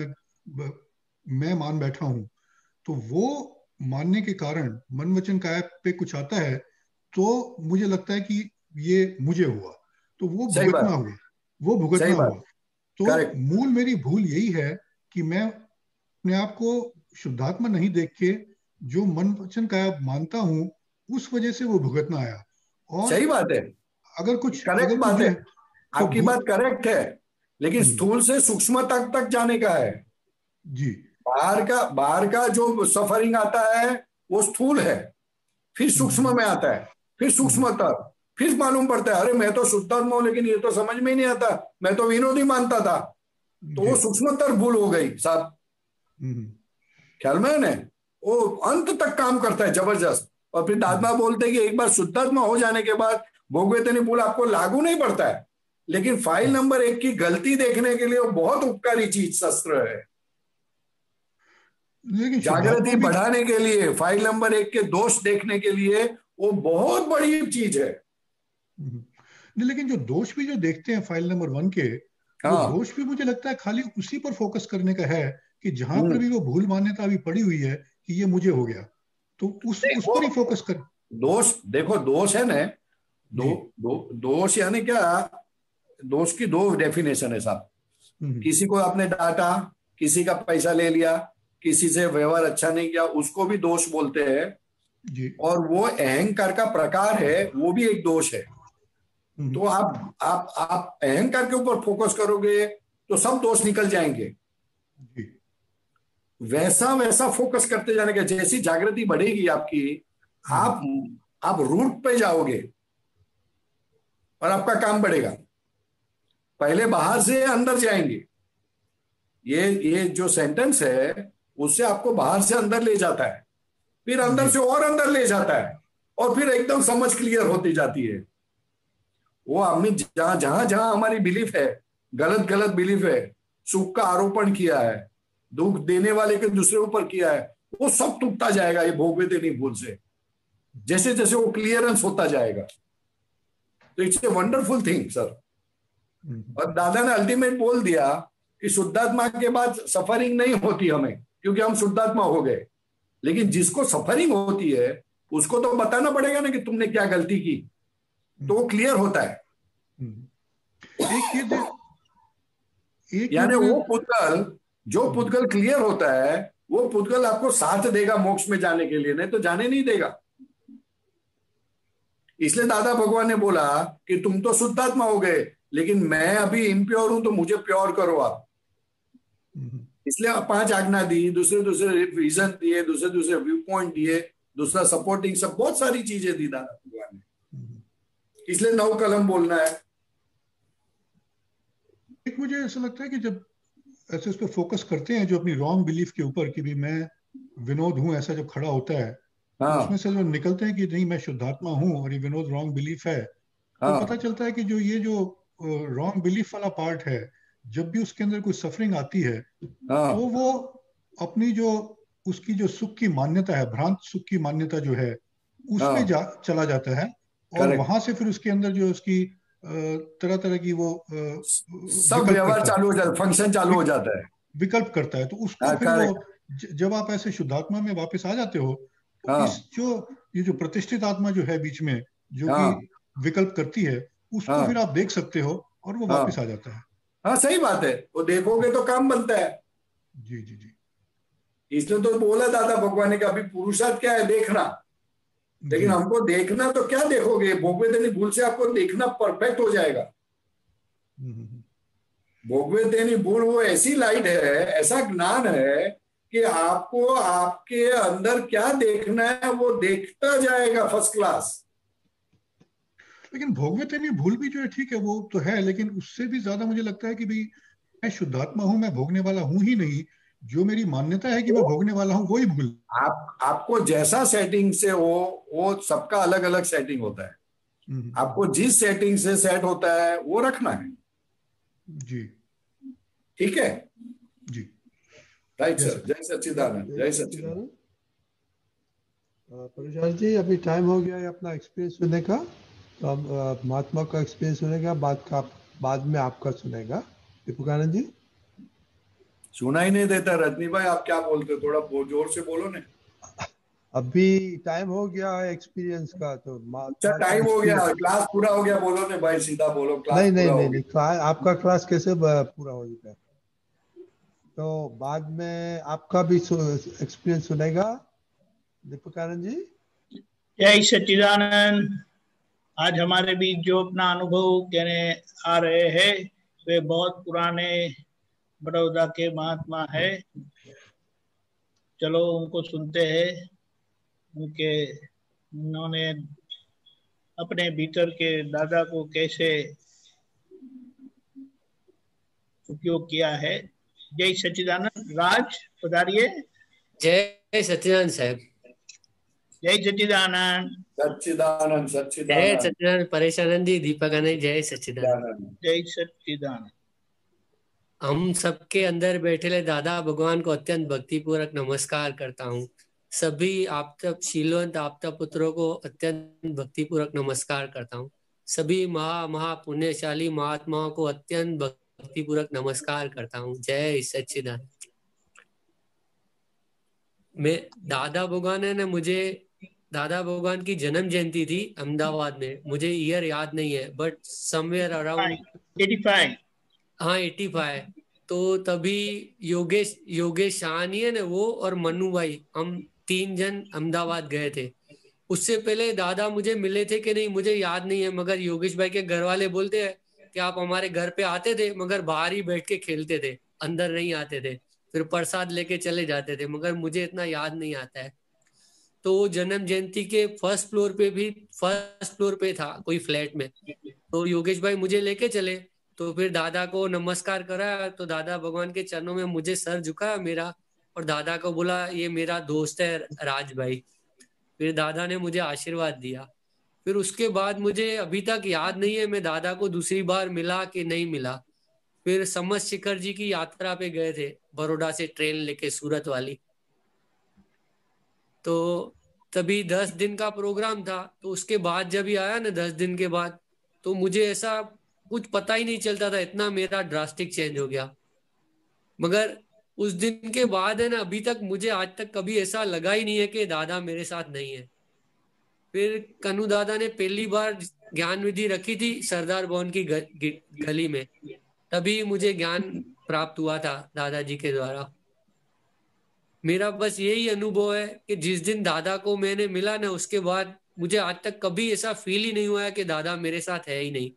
मैं मान बैठा हूं, तो वो मानने के कारण मन वचन काया पे कुछ आता है तो मुझे लगता है कि ये मुझे हुआ, तो वो भुगतना हुआ, वो भुगतना हुआ। तो मूल मेरी भूल यही है कि मैं अपने आप को शुद्धात्मा नहीं देख के जो मन वचन काया मानता हूं, उस वजह से वो भुगतना आया। और सही बात है, अगर कुछ करेक्ट बात है, आपकी बात करेक्ट है, लेकिन स्थूल से सूक्ष्म तक जाने का है जी। बाहर का जो सफरिंग आता है वो स्थूल है, फिर सूक्ष्म में आता है, फिर सूक्ष्म तक, फिर मालूम पड़ता है अरे मैं तो शुद्धात्मा हूं, लेकिन ये तो समझ में ही नहीं आता, मैं तो विनोदी मानता था। तो वो सूक्ष्मतर भूल हो गई साहब, ख्याल में है, वो अंत तक काम करता है जबरदस्त। और फिर दादमा बोलते हैं कि एक बार शुद्धात्मा हो जाने के बाद भोगवेतनी भूल आपको लागू नहीं पड़ता है, लेकिन फाइल नंबर 1 की गलती देखने के लिए वो बहुत उपकारी चीज शस्त्र है। जागृति बढ़ाने के लिए, फाइल नंबर 1 के दोष देखने के लिए वो बहुत बड़ी चीज है। नहीं, लेकिन जो दोष भी जो देखते हैं फाइल नंबर 1 के, वो दोष भी मुझे लगता है खाली उसी पर फोकस करने का है कि जहां पर भी वो भूल मान्यता अभी पड़ी हुई है कि ये मुझे हो गया, तो उस पर ही फोकस कर। दोष देखो, दोष है ना, दोष यानी क्या, दोष की 2 डेफिनेशन है साहब। किसी को आपने डांटा, किसी का पैसा ले लिया, किसी से व्यवहार अच्छा नहीं किया, उसको भी दोष बोलते हैं जी। और वो अहंकार का प्रकार है, वो भी एक दोष है। तो आप अहंकार के ऊपर फोकस करोगे तो सब दोष निकल जाएंगे। वैसा फोकस करते जाने का, जैसी जागृति बढ़ेगी आपकी, आप रूट पे जाओगे और आपका काम बढ़ेगा। पहले बाहर से अंदर जाएंगे, ये जो सेंटेंस है उससे आपको बाहर से अंदर ले जाता है, फिर अंदर से और अंदर ले जाता है, और फिर एकदम समझ क्लियर होती जाती है। वो हमने जहां हमारी बिलीफ है, गलत बिलीफ है, सुख का आरोपण किया है, दुख देने वाले के दूसरे ऊपर किया है, वो सब टूटता जाएगा ये भोगवेतनी भूल से, जैसे जैसे वो क्लियरेंस होता जाएगा। तो it's a wonderful thing sir. और दादा ने अल्टीमेट बोल दिया कि शुद्धात्मा के बाद सफरिंग नहीं होती हमें, क्योंकि हम शुद्धात्मा हो गए। लेकिन जिसको सफरिंग होती है उसको तो बताना पड़ेगा ना कि तुमने क्या गलती की, तो वो क्लियर होता है। यानी वो पुद्गल, जो पुद्गल क्लियर होता है, वो पुद्गल आपको साथ देगा मोक्ष में जाने के लिए, नहीं तो जाने नहीं देगा। इसलिए दादा भगवान ने बोला कि तुम तो शुद्धात्मा हो गए, लेकिन मैं अभी इम्प्योर हूं, तो मुझे प्योर करो आप। इसलिए 5 आज्ञा दी, दूसरे रीजन दिए, दूसरे व्यू पॉइंट दिए, दूसरा सपोर्टिंग, सब बहुत सारी चीजें दी दादा भगवान ने। इसलिए 9 कलम बोलना है। एक मुझे ऐसा लगता है कि जब ऐसे उस पर फोकस करते हैं, जो अपनी रॉन्ग बिलीफ के ऊपर कि भी मैं विनोद हूं, ऐसा जब खड़ा होता है, तो उसमें से जो निकलते हैं कि नहीं मैं शुद्धात्मा हूं और ये विनोद रॉन्ग बिलीफ है, तो पता चलता है कि जो रॉन्ग बिलीफ वाला पार्ट है, जब भी उसके अंदर कोई सफरिंग आती है, तो वो अपनी जो उसकी जो सुख की मान्यता है, भ्रांत सुख की मान्यता जो है, उसमें चला जाता है, और वहां से फिर उसके अंदर जो उसकी तरह की वो सब व्यवहार चालू हो जाता है, फंक्शन चालू हो जाता है, विकल्प करता है। तो उसको फिर वो जब आप ऐसे शुद्धात्मा में वापस आ जाते हो, तो ये जो प्रतिष्ठित आत्मा जो है बीच में, जो कि विकल्प करती है, उसको फिर आप देख सकते हो और वो वापस आ जाता है। हाँ सही बात है, वो देखोगे तो काम बनता है। जी जी जी। इसलिए तो बोला दादा भगवान ने कि अभी पुरुषार्थ क्या है, देखना। लेकिन हमको देखना तो क्या देखोगे, भोगवेतनी भूल से आपको देखना परफेक्ट हो जाएगा। भोगवेतनी भूल वो ऐसी लाइट है, ऐसा ज्ञान है कि आपको आपके अंदर क्या देखना है वो देखता जाएगा फर्स्ट क्लास। लेकिन भोगवेतनी भूल भी जो है ठीक है, वो तो है, लेकिन उससे भी ज्यादा मुझे लगता है कि भाई मैं शुद्धात्मा हूं, मैं भोगने वाला हूं ही नहीं, जो मेरी मान्यता है कि मैं भोगने वाला हूं वही भूल। आपको जैसा सेटिंग से हो, वो सबका अलग अलग सेटिंग होता है। आपको जिस सेटिंग से सेट होता है वो रखना है जी। ठीक है जी। Right sir. जय सच्चिदानंद। जय सच्चिदानंद। परेशान जी अभी टाइम हो गया है अपना एक्सपीरियंस सुनने का, तो हम महात्मा का एक्सपीरियंस सुनेगा, बाद में आपका सुनेगा। दीपकानंद जी सुना ही नहीं देता। रजनी भाई आप क्या बोलते हो, थोड़ा जोर से बोलो ना। अभी टाइम हो गया है एक्सपीरियंस का, तो अच्छा टाइम हो गया, क्लास पूरा हो गया, बोलो ना भाई, सीधा बोलो क्लास नहीं पूरा नहीं हो नहीं, गया। नहीं आपका क्लास कैसे पूरा हो जाएगा, तो बाद में आपका भी एक्सपीरियंस सुनेगा दीपकानंद जी। जय सच्चिदानंद। आज हमारे बीच जो अपना अनुभव कहने आ रहे हैं वे बहुत पुराने बड़ौदा के महात्मा है। चलो उनको सुनते हैं, उन्होंने अपने भीतर के दादा को कैसे उपयोग किया है। जय सच्चिदानंद। राज पधारिए। जय सच्चिदानंद साहब। जय सच्चिदानंद। सच्चिदानंद जय सच्चिदानंद। सच्चिदानंद परेशानंद जी, दीपकानंद, जय सच्चिदानंद। जय सच्चिदानंद। हम सबके अंदर बैठे दादा भगवान को अत्यंत भक्तिपूर्वक नमस्कार करता हूँ। सभी आपता शीलवंत आपता पुत्रों को अत्यंत भक्तिपूर्वक नमस्कार करता हूँ। सभी महापुण्यशाली महात्माओं को अत्यंत भक्तिपूर्वक नमस्कार करता हूँ। जय सच्चिदानंद। मैं दादा भगवान है ना, मुझे दादा भगवान की जन्म जयंती थी अहमदाबाद में, मुझे ईयर याद नहीं है, बट समवेयर अराउंड 85। हाँ 85। तो तभी योगेश शाहनी है ना वो, और मनु भाई, हम 3 जन अहमदाबाद गए थे। उससे पहले दादा मुझे मिले थे कि नहीं मुझे याद नहीं है, मगर योगेश भाई के घर वाले बोलते हैं कि आप हमारे घर पे आते थे, मगर बाहर ही बैठ के खेलते थे, अंदर नहीं आते थे, फिर प्रसाद लेके चले जाते थे, मगर मुझे इतना याद नहीं आता है। तो जन्म जयंती के फर्स्ट फ्लोर पे था कोई फ्लैट में, तो योगेश भाई मुझे लेके चले, तो फिर दादा को नमस्कार करा, तो दादा भगवान के चरणों में मुझे सर झुकाया मेरा, और दादा को बोला ये मेरा दोस्त है राज भाई। फिर दादा ने मुझे आशीर्वाद दिया। फिर उसके बाद मुझे अभी तक याद नहीं है मैं दादा को दूसरी बार मिला कि नहीं मिला। फिर समस्त शिखर जी की यात्रा पे गए थे, बड़ौदा से ट्रेन लेके सूरत वाली। तो तभी 10 दिन का प्रोग्राम था, तो उसके बाद जब ही आया ना 10 दिन के बाद, तो मुझे ऐसा कुछ पता ही नहीं चलता था, इतना मेरा ड्रास्टिक चेंज हो गया। मगर उस दिन के बाद है ना, अभी तक मुझे आज तक कभी ऐसा लगा ही नहीं है कि दादा मेरे साथ नहीं है। फिर कन्नू दादा ने पहली बार ज्ञान विधि रखी थी सरदार भवन की गली में, तभी मुझे ज्ञान प्राप्त हुआ था दादाजी के द्वारा। मेरा बस यही अनुभव है कि जिस दिन दादा को मैंने मिला ना, उसके बाद मुझे आज तक कभी ऐसा फील ही नहीं हुआ है कि दादा मेरे साथ है ही नहीं,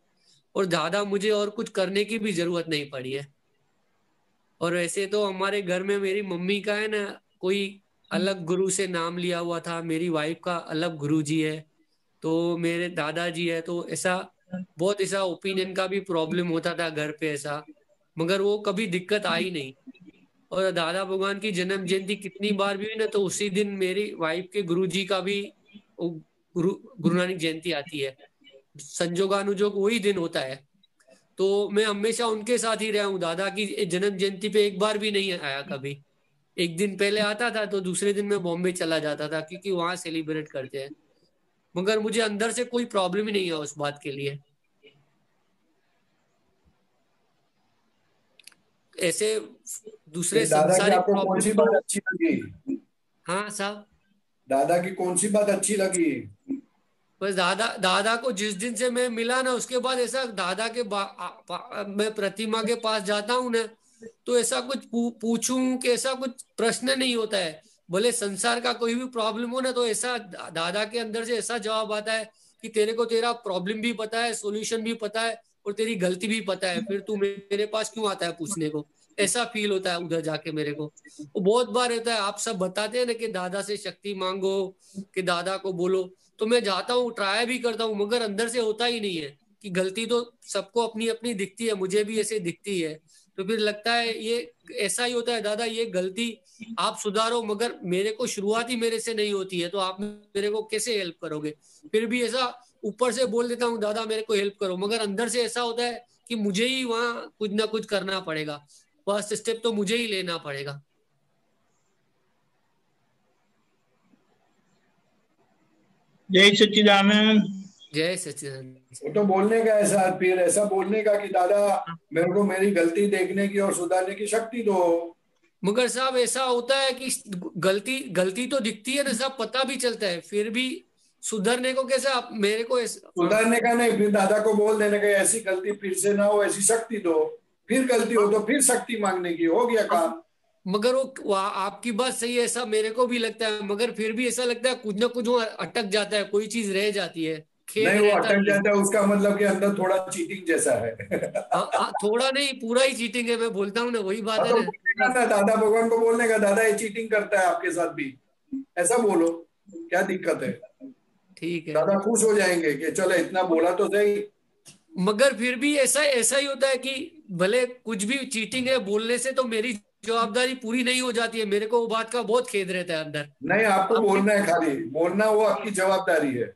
और दादा मुझे और कुछ करने की भी जरूरत नहीं पड़ी है। और वैसे तो हमारे घर में मेरी मम्मी का है ना कोई अलग गुरु से नाम लिया हुआ था, मेरी वाइफ का अलग गुरु जी है, तो मेरे दादाजी है, तो ऐसा बहुत ऐसा ओपिनियन का भी प्रॉब्लम होता था घर पे ऐसा, मगर वो कभी दिक्कत आई नहीं। और दादा भगवान की जन्म जयंती कितनी बार भी हुई ना, तो उसी दिन मेरी वाइफ के गुरुजी का भी गुरु नानक जयंती आती है, संजोगानुजोग वही दिन होता है। तो मैं हमेशा उनके साथ ही रहा हूँ, दादा की जन्म जयंती पे एक बार भी नहीं आया कभी। एक दिन पहले आता था तो दूसरे दिन मैं बॉम्बे चला जाता था, क्योंकि वहां सेलिब्रेट करते हैं, मगर मुझे अंदर से कोई प्रॉब्लम ही नहीं है उस बात के लिए। ऐसे दूसरे संसारिक आपको कौन सी बात अच्छी लगी? हाँ साहब, दादा की कौन सी बात अच्छी लगी? बस दादा को जिस दिन से मैं मिला ना, उसके बाद ऐसा दादा के मैं प्रतिमा के पास जाता हूँ ना, तो ऐसा कुछ पूछूं कि ऐसा कुछ प्रश्न नहीं होता है। भले संसार का कोई भी प्रॉब्लम हो ना, तो ऐसा दादा के अंदर से ऐसा जवाब आता है कि तेरे को तेरा प्रॉब्लम भी पता है, सॉल्यूशन भी पता है, और तेरी गलती भी पता है, फिर तू मेरे पास क्यों आता है पूछने को। ऐसा फील होता है उधर जाके मेरे को। वो बहुत बार होता है, आप सब बताते हैं ना कि दादा से शक्ति मांगो, कि दादा को बोलो, तो मैं जाता हूँ, ट्राई भी करता हूँ, मगर अंदर से होता ही नहीं है। कि गलती तो सबको अपनी अपनी दिखती है, मुझे भी ऐसे दिखती है, तो फिर लगता है ये ऐसा ही होता है, दादा ये गलती आप सुधारो, मगर मेरे को शुरुआत ही मेरे से नहीं होती है, तो आप मेरे को कैसे हेल्प करोगे। फिर भी ऐसा ऊपर से बोल देता हूँ दादा मेरे को हेल्प करो, मगर अंदर से ऐसा होता है कि मुझे ही वहां कुछ ना कुछ करना पड़ेगा। फर्स्ट स्टेप तो मुझे ही लेना पड़ेगा। जय सच्चिदानंद। जय सच्चिदानंद। वो तो बोलने का ऐसा, फिर ऐसा बोलने का कि दादा मेरे को मेरी गलती देखने की और सुधारने की शक्ति दो। मगर साहब ऐसा होता है कि गलती तो दिखती है ना साहब, पता भी चलता है, फिर भी सुधरने को कैसे आप मेरे को सुधरने का नहीं, फिर दादा को बोल देने का ऐसी गलती फिर से ना हो, ऐसी शक्ति दो। फिर गलती हो तो फिर शक्ति मांगने की, हो गया काम। मगर वो आपकी बात सही है, ऐसा मेरे को भी लगता है, मगर फिर भी ऐसा लगता है कुछ ना कुछ वो अटक जाता है, कोई चीज रह जाती है। नहीं, वो अटक जाता है उसका मतलब कि अंदर थोड़ा चीटिंग जैसा है। थोड़ा नहीं, पूरा ही चीटिंग है, मैं बोलता हूँ ना, वही बात है ना। दादा भगवान को बोलने का, दादा ये चीटिंग करता है आपके साथ भी, ऐसा बोलो, क्या दिक्कत है? ठीक है, दादा खुश हो जाएंगे कि चलो इतना बोला तो सही। मगर फिर भी ऐसा ही होता है कि भले कुछ भी चीटिंग है बोलने से, तो मेरी जवाबदारी पूरी नहीं हो जाती है, मेरे को वो बात का बहुत खेद रहता है अंदर। नहीं, आपको बोलना है, खाली बोलना, वो आपकी जवाबदारी है।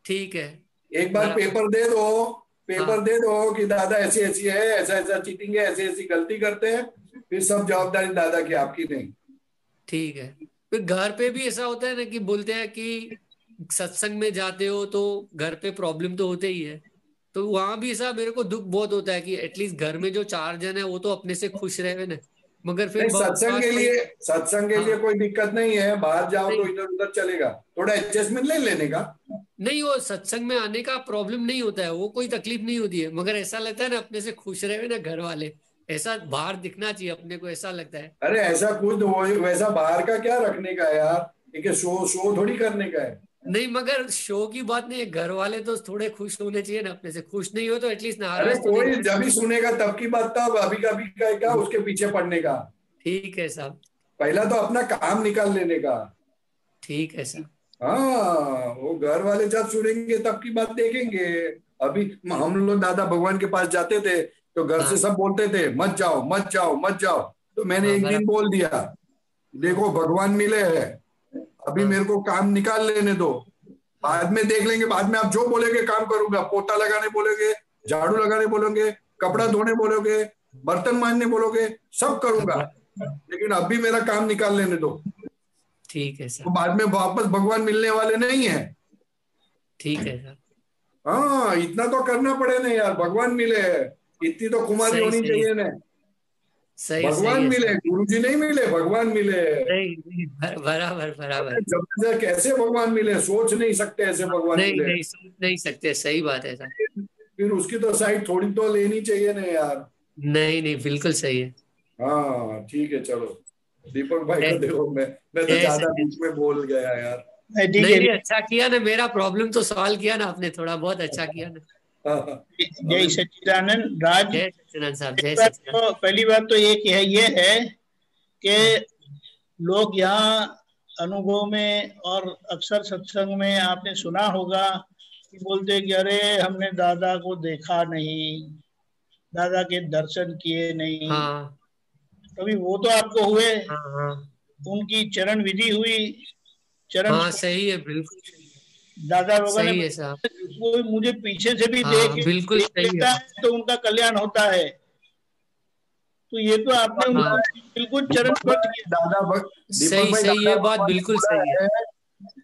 ठीक है, एक बार पेपर दे दो कि दादा ऐसी ऐसी है, ऐसा ऐसा चीटिंग है, ऐसी ऐसी गलती करते हैं, फिर सब जवाबदारी दादा की, आपकी नहीं। ठीक है। फिर घर पे भी ऐसा होता है ना कि बोलते हैं कि सत्संग में जाते हो तो घर पे प्रॉब्लम तो होते ही है, तो वहां भी ऐसा मेरे को दुख बहुत होता है कि एटलीस्ट घर में जो 4 जन है वो तो अपने से खुश रहे ना, मगर फिर सत्संग के लिए कोई दिक्कत नहीं है, बाहर जाओ तो इधर उधर चलेगा, थोड़ा एडजस्टमेंट ले लेने का। नहीं, वो सत्संग में आने का प्रॉब्लम नहीं होता है, वो कोई तकलीफ नहीं होती है, मगर ऐसा लगता है ना अपने से खुश रहे ना घर वाले, ऐसा बाहर दिखना चाहिए अपने को, ऐसा लगता है। अरे ऐसा कुछ वैसा बाहर का क्या रखने का है यार, एक शो थोड़ी करने का है। नहीं, मगर शो की बात नहीं है, घर वाले तो थोड़े खुश होने चाहिए ना, अपने से खुश नहीं हो तो एटलीस्ट अरे कोई जब भी सुनेगा तब की बात, तब अभी का क्या उसके पीछे पड़ने का। ठीक है साहब, पहला तो अपना काम निकाल लेने का। ठीक है साहब। हाँ, वो घर वाले जब सुनेंगे तब की बात देखेंगे। अभी हम लोग दादा भगवान के पास जाते थे तो घर से सब बोलते थे मत जाओ मत जाओ मत जाओ, तो मैंने एक दिन बोल दिया देखो भगवान मिले हैं, अभी मेरे को काम निकाल लेने दो, बाद में देख लेंगे, बाद में आप जो बोलेंगे काम करूंगा, पोता लगाने बोलोगे, झाड़ू लगाने बोलोगे, कपड़ा धोने बोलोगे, बर्तन मांजने बोलोगे, सब करूंगा, लेकिन अभी मेरा काम निकाल लेने दो। ठीक है सर। तो बाद में वापस भगवान मिलने वाले नहीं है। ठीक है सर। हाँ, इतना तो करना पड़े ना यार, भगवान मिले, इतनी तो कुमारी होनी चाहिए ना। भगवान मिले, गुरुजी नहीं मिले, भगवान मिले। बराबर बराबर। जब कैसे भगवान मिले, सोच नहीं सकते ऐसे भगवान नहीं, मिले। नहीं सोच नहीं सकते, सही बात है सर। फिर उसकी तो साइड थोड़ी तो लेनी चाहिए ना यार। नहीं नहीं, बिल्कुल सही है। हाँ ठीक है, चलो दीपक भाई को देखो, मैं तो ज्यादा बीच में बोल गया यार। नहीं, अच्छा किया ना, मेरा प्रॉब्लम तो सॉल्व किया ना आपने, थोड़ा बहुत अच्छा किया ना। जय सच्चिदानंद राज। जय सच्चिदानंद साहब। जय सच्चिदानंद। पहली बात तो ये है कि लोग यहाँ अनुभव में और अक्सर सत्संग में आपने सुना होगा कि बोलते कि अरे हमने दादा को देखा नहीं, दादा के दर्शन किए नहीं। हाँ। कभी वो तो आपको हुए। हाँ। उनकी चरण विधि हुई, चरण। हाँ सही है, बिल्कुल दादा लोगों ने, है साहब, वो मुझे पीछे से भी बिल्कुल सही है, तो उनका कल्याण होता है। तो ये तो आपने बिल्कुल चरण स्पर्श किया। दादा सही, ये बात बिल्कुल सही है।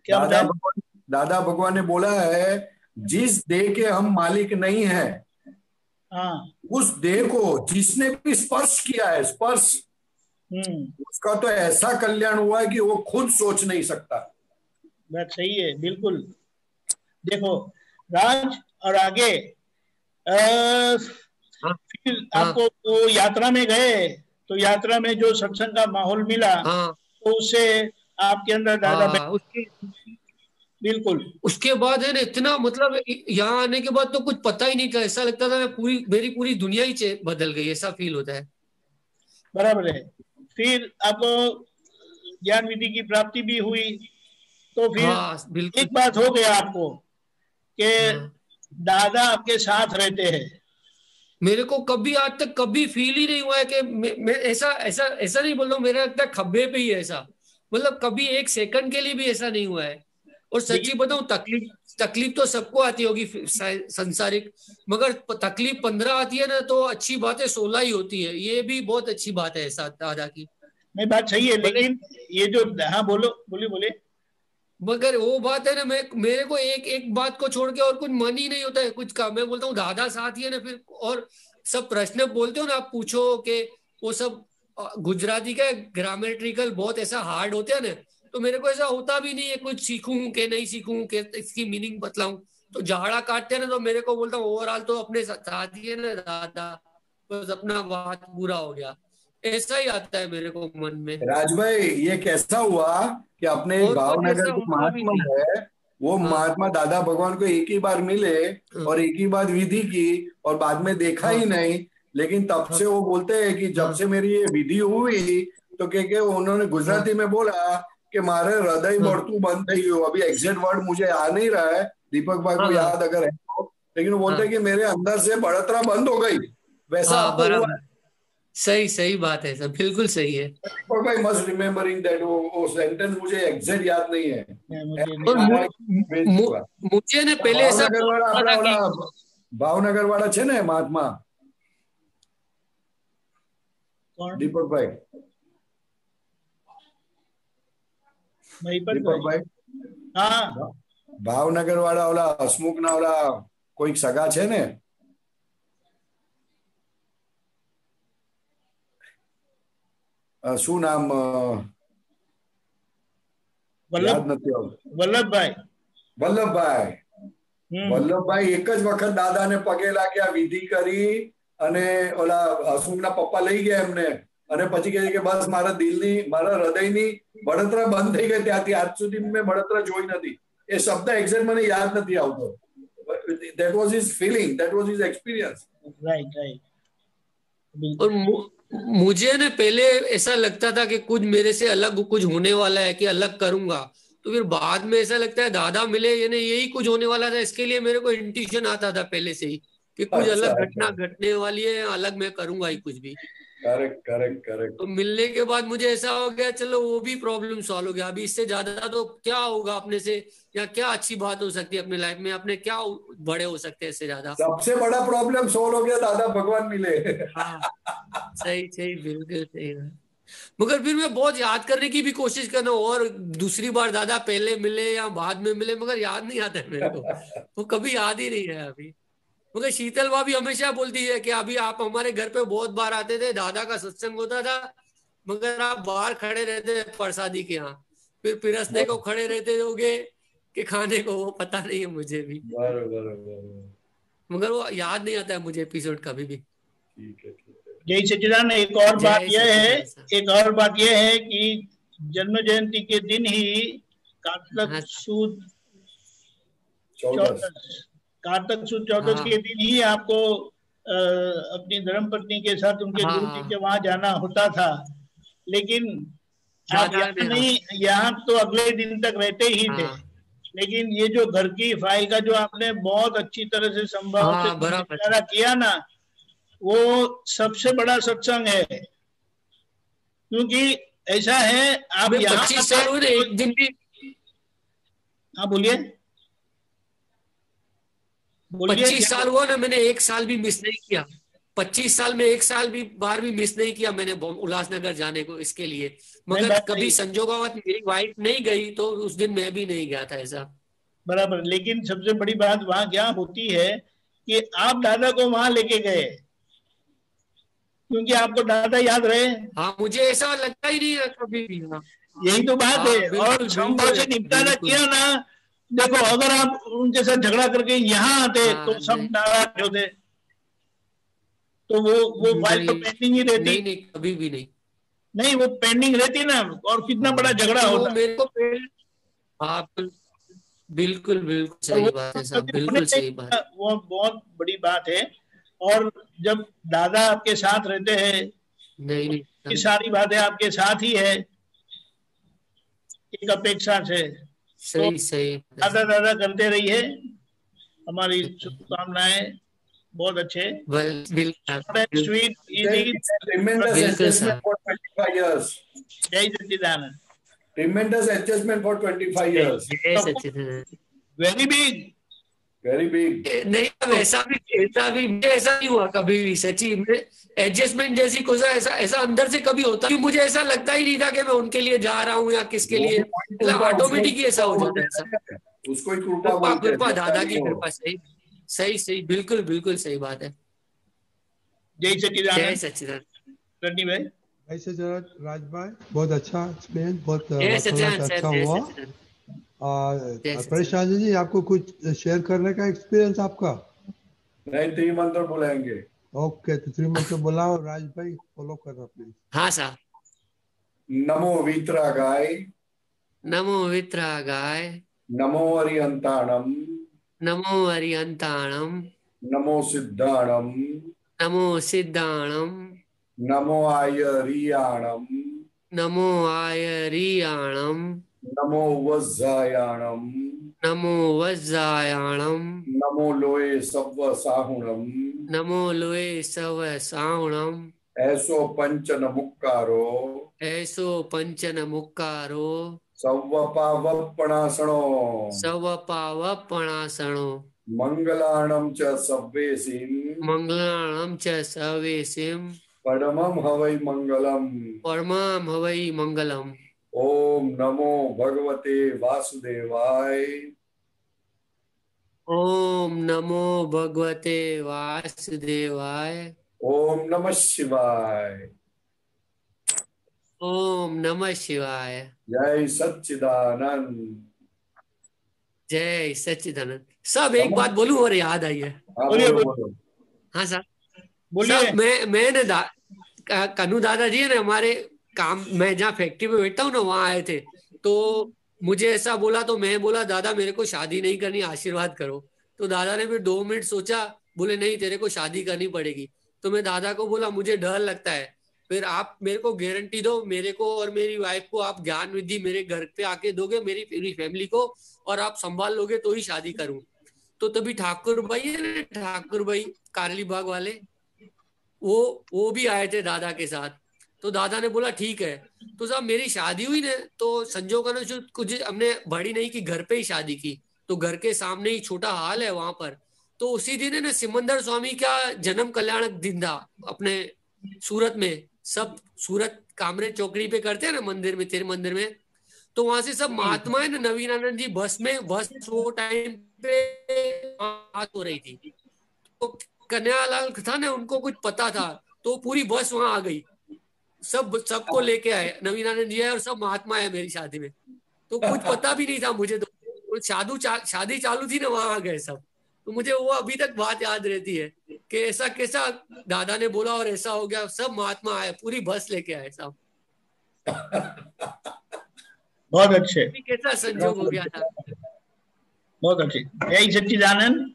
क्या दादा भगवान ने बोला है, जिस देह के हम मालिक नहीं है, हाँ, उस देह को जिसने भी स्पर्श किया है, स्पर्श, उसका तो ऐसा कल्याण हुआ है कि वो खुद सोच नहीं सकता। बात सही है, बिल्कुल। देखो राज, और आगे फिर आपको तो यात्रा में गए, तो यात्रा में जो सत्संग का माहौल मिला, तो उससे आपके अंदर दादा बिल्कुल। उसके बाद है ना, इतना मतलब यहाँ आने के बाद तो कुछ पता ही नहीं था, ऐसा लगता था मेरी पूरी दुनिया ही बदल गई, ऐसा फील होता है। बराबर है। फिर आपको ज्ञान विधि की प्राप्ति भी हुई, तो फिर एक बात हो गया आपको कि दादा आपके साथ रहते हैं। मेरे को कभी आज तक कभी फील ही नहीं हुआ है कि मैं ऐसा नहीं बोल रहा हूँ, मेरा लगता है खब्बे पे ही ऐसा, मतलब कभी एक सेकंड के लिए भी ऐसा नहीं हुआ है। और सच्ची बताऊं, तकलीफ तो सबको आती होगी संसारिक, मगर तकलीफ 15 आती है ना तो अच्छी बातें 16 ही होती है। ये भी बहुत अच्छी बात है ऐसा दादा की। नहीं, बात सही है, लेकिन ये जो, हाँ बोले मगर वो बात है ना, मेरे को एक बात को छोड़ के और कुछ मन ही नहीं होता है कुछ का। मैं बोलता हूँ दादा साथ ही है ना फिर, और सब प्रश्न बोलते हो ना आप, पूछो कि वो सब गुजराती का ग्रामेट्रिकल बहुत ऐसा हार्ड होते हैं ना, तो मेरे को ऐसा होता भी नहीं है कुछ सीखूं के नहीं सीखूं के इसकी मीनिंग बतलाऊं। तो झाड़ा काटते हैं ना तो मेरे को बोलता हूँ ओवरऑल तो अपने साथ ही है ना दादा, बस अपना बात पूरा हो गया, ऐसा ही आता है मेरे को मन में। राज भाई, ये कैसा हुआ कि अपने एक भावनगर के महात्मा है, वो महात्मा दादा भगवान को एक ही बार मिले और एक ही बार विधि की और बाद में देखा ही नहीं, लेकिन तब से वो बोलते हैं कि जब से मेरी ये विधि हुई तो क्या उन्होंने गुजराती में बोला कि मारे हृदय बढ़तू बंद थी हो। अभी एग्जैक्ट वर्ड मुझे आ नहीं रहा है, दीपक भाई को याद अगर है तो, लेकिन वो बोलते हैं कि मेरे अंदर से बढ़तरा बंद हो गई। वैसा आपको हुआ? सही बात है सर, बिल्कुल सही है। दीपक भाई मस्ट रिमेम्बरिंग दैट, वो सेंटेंस मुझे एग्जैक्ट याद नहीं है। मुझे ने पहले ऐसा भावनगर वाला छे ने महात्मा दीपक भाई, दीपक भाई, हाँ भावनगर वाला ओला हसमुख ना ओला कोई सगा छे ने, શું નામ યાદ નથી આવતું? વલ્લભભાઈ એક જ વખત દાદાને પગે લાગ્યા, વિધિ કરી અને ઓલા હસમુખના પપ્પા લઈ ગયા એમને, અને પછી કહે કે બસ મારા દિલની મારા હૃદયની બળતરા બંધ થઈ ગઈ, ત્યાંથી આજ સુધી મેં બળતરા જોઈ નથી. એ શબ્દ એક્ઝેક્ટ મને યાદ નથી આવતો. That was his feeling, that was his experience. Right. और मुझे ना पहले ऐसा लगता था कि कुछ मेरे से अलग कुछ होने वाला है, कि अलग करूंगा, तो फिर बाद में ऐसा लगता है दादा मिले यानी यही कुछ होने वाला था, इसके लिए मेरे को इंट्यूशन आता था पहले से ही कि कुछ अलग घटना घटने वाली है, अलग मैं करूंगा ही कुछ भी। करेक्ट। तो मिलने के बाद मुझे ऐसा हो गया चलो वो भी प्रॉब्लम सॉल्व हो गया, अभी इससे ज्यादा तो क्या होगा अपने से, या क्या अच्छी बात हो सकती है अपने लाइफ में, अपने क्या बड़े हो सकते हैं इससे ज्यादा। सबसे बड़ा प्रॉब्लम सॉल्व हो गया, दादा भगवान मिले। सही बिल्कुल सही। मगर फिर मैं बहुत याद करने की भी कोशिश करना, और दूसरी बार दादा पहले मिले या बाद में मिले, मगर याद नहीं आता है मेरे को, वो कभी याद ही नहीं है अभी। मगर शीतल भाभी हमेशा बोलती है कि अभी आप हमारे घर पे बहुत बार आते थे, दादा का सत्संग होता था, मगर आप बाहर खड़े रहते थे प्रसादी के यहाँ, फिर पिरसने को खड़े रहते होगे कि खाने को, वो पता नहीं है मुझे भी, मगर वो याद नहीं आता है मुझे एपिसोड कभी भी। ठीक है। जय सच्चिदानंद। एक और बात यह है कि जन्म जयंती के दिन ही कार्तिक सुद चौदस के दिन ही आपको अपनी धर्मपत्नी के साथ उनके गुरु जी के वहां जाना होता था, लेकिन आप यहाँ तो अगले दिन तक रहते ही थे, लेकिन ये जो घर की फाइल का जो आपने बहुत अच्छी तरह से संभाव से किया ना, वो सबसे बड़ा सत्संग है। क्योंकि ऐसा है आप 25 साल हुए एक दिन भी, हाँ बोलिए 25 साल हुआ ना, मैंने एक साल भी मिस नहीं किया, 25 साल में एक साल भी बार भी मिस नहीं किया मैंने उल्लासनगर जाने को इसके लिए, मगर कभी संजोगावत मेरी वाइफ नहीं गई तो उस दिन मैं भी नहीं गया था ऐसा। बराबर। लेकिन सबसे बड़ी बात वहां क्या होती है कि आप दादा को वहां लेके गए, क्योंकि आपको दादा याद रहे। हाँ, मुझे ऐसा लगता ही नहीं है कभी भी। यही तो बात है। और संभव से निपटारा किया ना, देखो अगर आप उनके साथ झगड़ा करके यहाँ आते तो सब नाराज होते, तो वो फाइल तो पेंडिंग ही रहती। नहीं, कभी भी नहीं, वो पेंडिंग रहती ना, और कितना बड़ा झगड़ा होता। मेरे को बिल्कुल सही बात है साहब, बिल्कुल सही बात। वो बहुत बड़ी बात है। और जब दादा आपके साथ रहते हैं, नहीं ये सारी बातें आपके साथ ही है, एक अपेक्षा से। सही दादा करते रहिए, हमारी शुभकामनाएं। बहुत अच्छे। Sweet easy. जय सच्चिदानंद। Tremendous adjustment for 25 years. Very big, very big. नहीं, ऐसा भी मुझे ऐसा नहीं हुआ कभी भी सच्ची। एडजस्टमेंट जैसी कुछ ऐसा अंदर से कभी होता कि मुझे ऐसा लगता ही नहीं था कि मैं उनके लिए जा रहा हूँ या किसके लिए, ऑटोमेटिक ही ऐसा हो जाता है। ऐसा उसको ही कृपा कृपा, दादा की कृपा। सही सही सही, बिल्कुल बिल्कुल सही बात है। जय सच्चिदानंद। जय सच्चिदानंद। प्रदीप भाई, जय सच्चिदानंद राज भाई, बहुत अच्छा एक्सपीरियंस, बहुत जय सच्चिदानंद अच्छा सर, जय हुआ। सच्चिदानंद। परेशान जी, आपको कुछ शेयर करने का एक्सपीरियंस आपका? नहीं, 3 मंत्र बुलाएंगे। ओके, तो 3 मंत्र बुलाओ, राज भाई फॉलो करना प्लीज। हाँ सर। नमो वीतरागाय, नमो वित्रागाय, नमो अरिहंताणम, नमो अरिहंताणम, नमो सिद्धाणम, नमो सिद्धाणम, नमो आयरियाणम, नमो आयरियाणम, नमो वज्जायाणम, नमो वज्जायाणम, नमो लोए सव्व साहुणम, नमो लोए सव सावणम, ऐसो पंचन मुक्कारो, ऐसो पंचन मुक्कारो, सव्व पावपणासणो, सव पावपणासणो, मंगलाणम च सव्वेसिम, मंगलाणम च सवेसिम, परमं हवै मंगलम, परमं हवै मंगलम। ओम नमो भगवते वासुदेवाय, ओम नमो भगवते वासुदेवाय, ओम नमः शिवाय, ओम नमः शिवाय। जय सच्चिदानंद। जय सच्चिदानंद। सब एक बात बोलूं और याद आई है। हाँ, बोलो। हाँ सर, बोलिए। सब मैं ने कन्नू दादाजी है ना, हमारे काम, मैं जहाँ फैक्ट्री में बैठता हूँ ना, वहाँ आए थे। तो मुझे ऐसा बोला, तो मैं बोला दादा मेरे को शादी नहीं करनी, आशीर्वाद करो। तो दादा ने फिर 2 मिनट सोचा, बोले नहीं तेरे को शादी करनी पड़ेगी। तो मैं दादा को बोला मुझे डर लगता है, फिर आप मेरे को गारंटी दो, मेरे को और मेरी वाइफ को आप ज्ञान विधि मेरे घर पे आके दोगे, मेरी पूरी फैमिली को, और आप संभाल लोगे तो ही शादी करूं। तो तभी ठाकुर भाई है ना, ठाकुर भाई कारली बाग वाले, वो भी आए थे दादा के साथ। तो दादा ने बोला ठीक है। तो साहब मेरी शादी हुई ना, तो संजोग कुछ हमने बड़ी नहीं की, घर पे ही शादी की। तो घर के सामने ही छोटा हाल है वहां पर। तो उसी दिन है ना सिमंदर स्वामी का जन्म कल्याणक दिन था अपने सूरत में। सब सूरत कामरे चौकड़ी पे करते हैं ना, मंदिर में, तेरे मंदिर में। तो वहां से सब महात्मा है ना, नवीन आनंद जी बस वो टाइम पे बात हो रही थी। तो कन्हैयालाल था ना, उनको कुछ पता था, तो पूरी बस वहां आ गई, सबको लेके आए। नवीन आनंद जी आए और सब महात्मा है मेरी शादी में। तो कुछ पता भी नहीं था मुझे, तो शादी चालू थी ना, वहां आ गए सब। तो मुझे वो अभी तक बात याद रहती है कि ऐसा कैसा दादा ने बोला और ऐसा हो गया, सब महात्मा आए, पूरी बस लेके आए सब। बहुत अच्छे, कैसा संजोग हो गया था। बहुत अच्छे। जय सच्चिदानंद।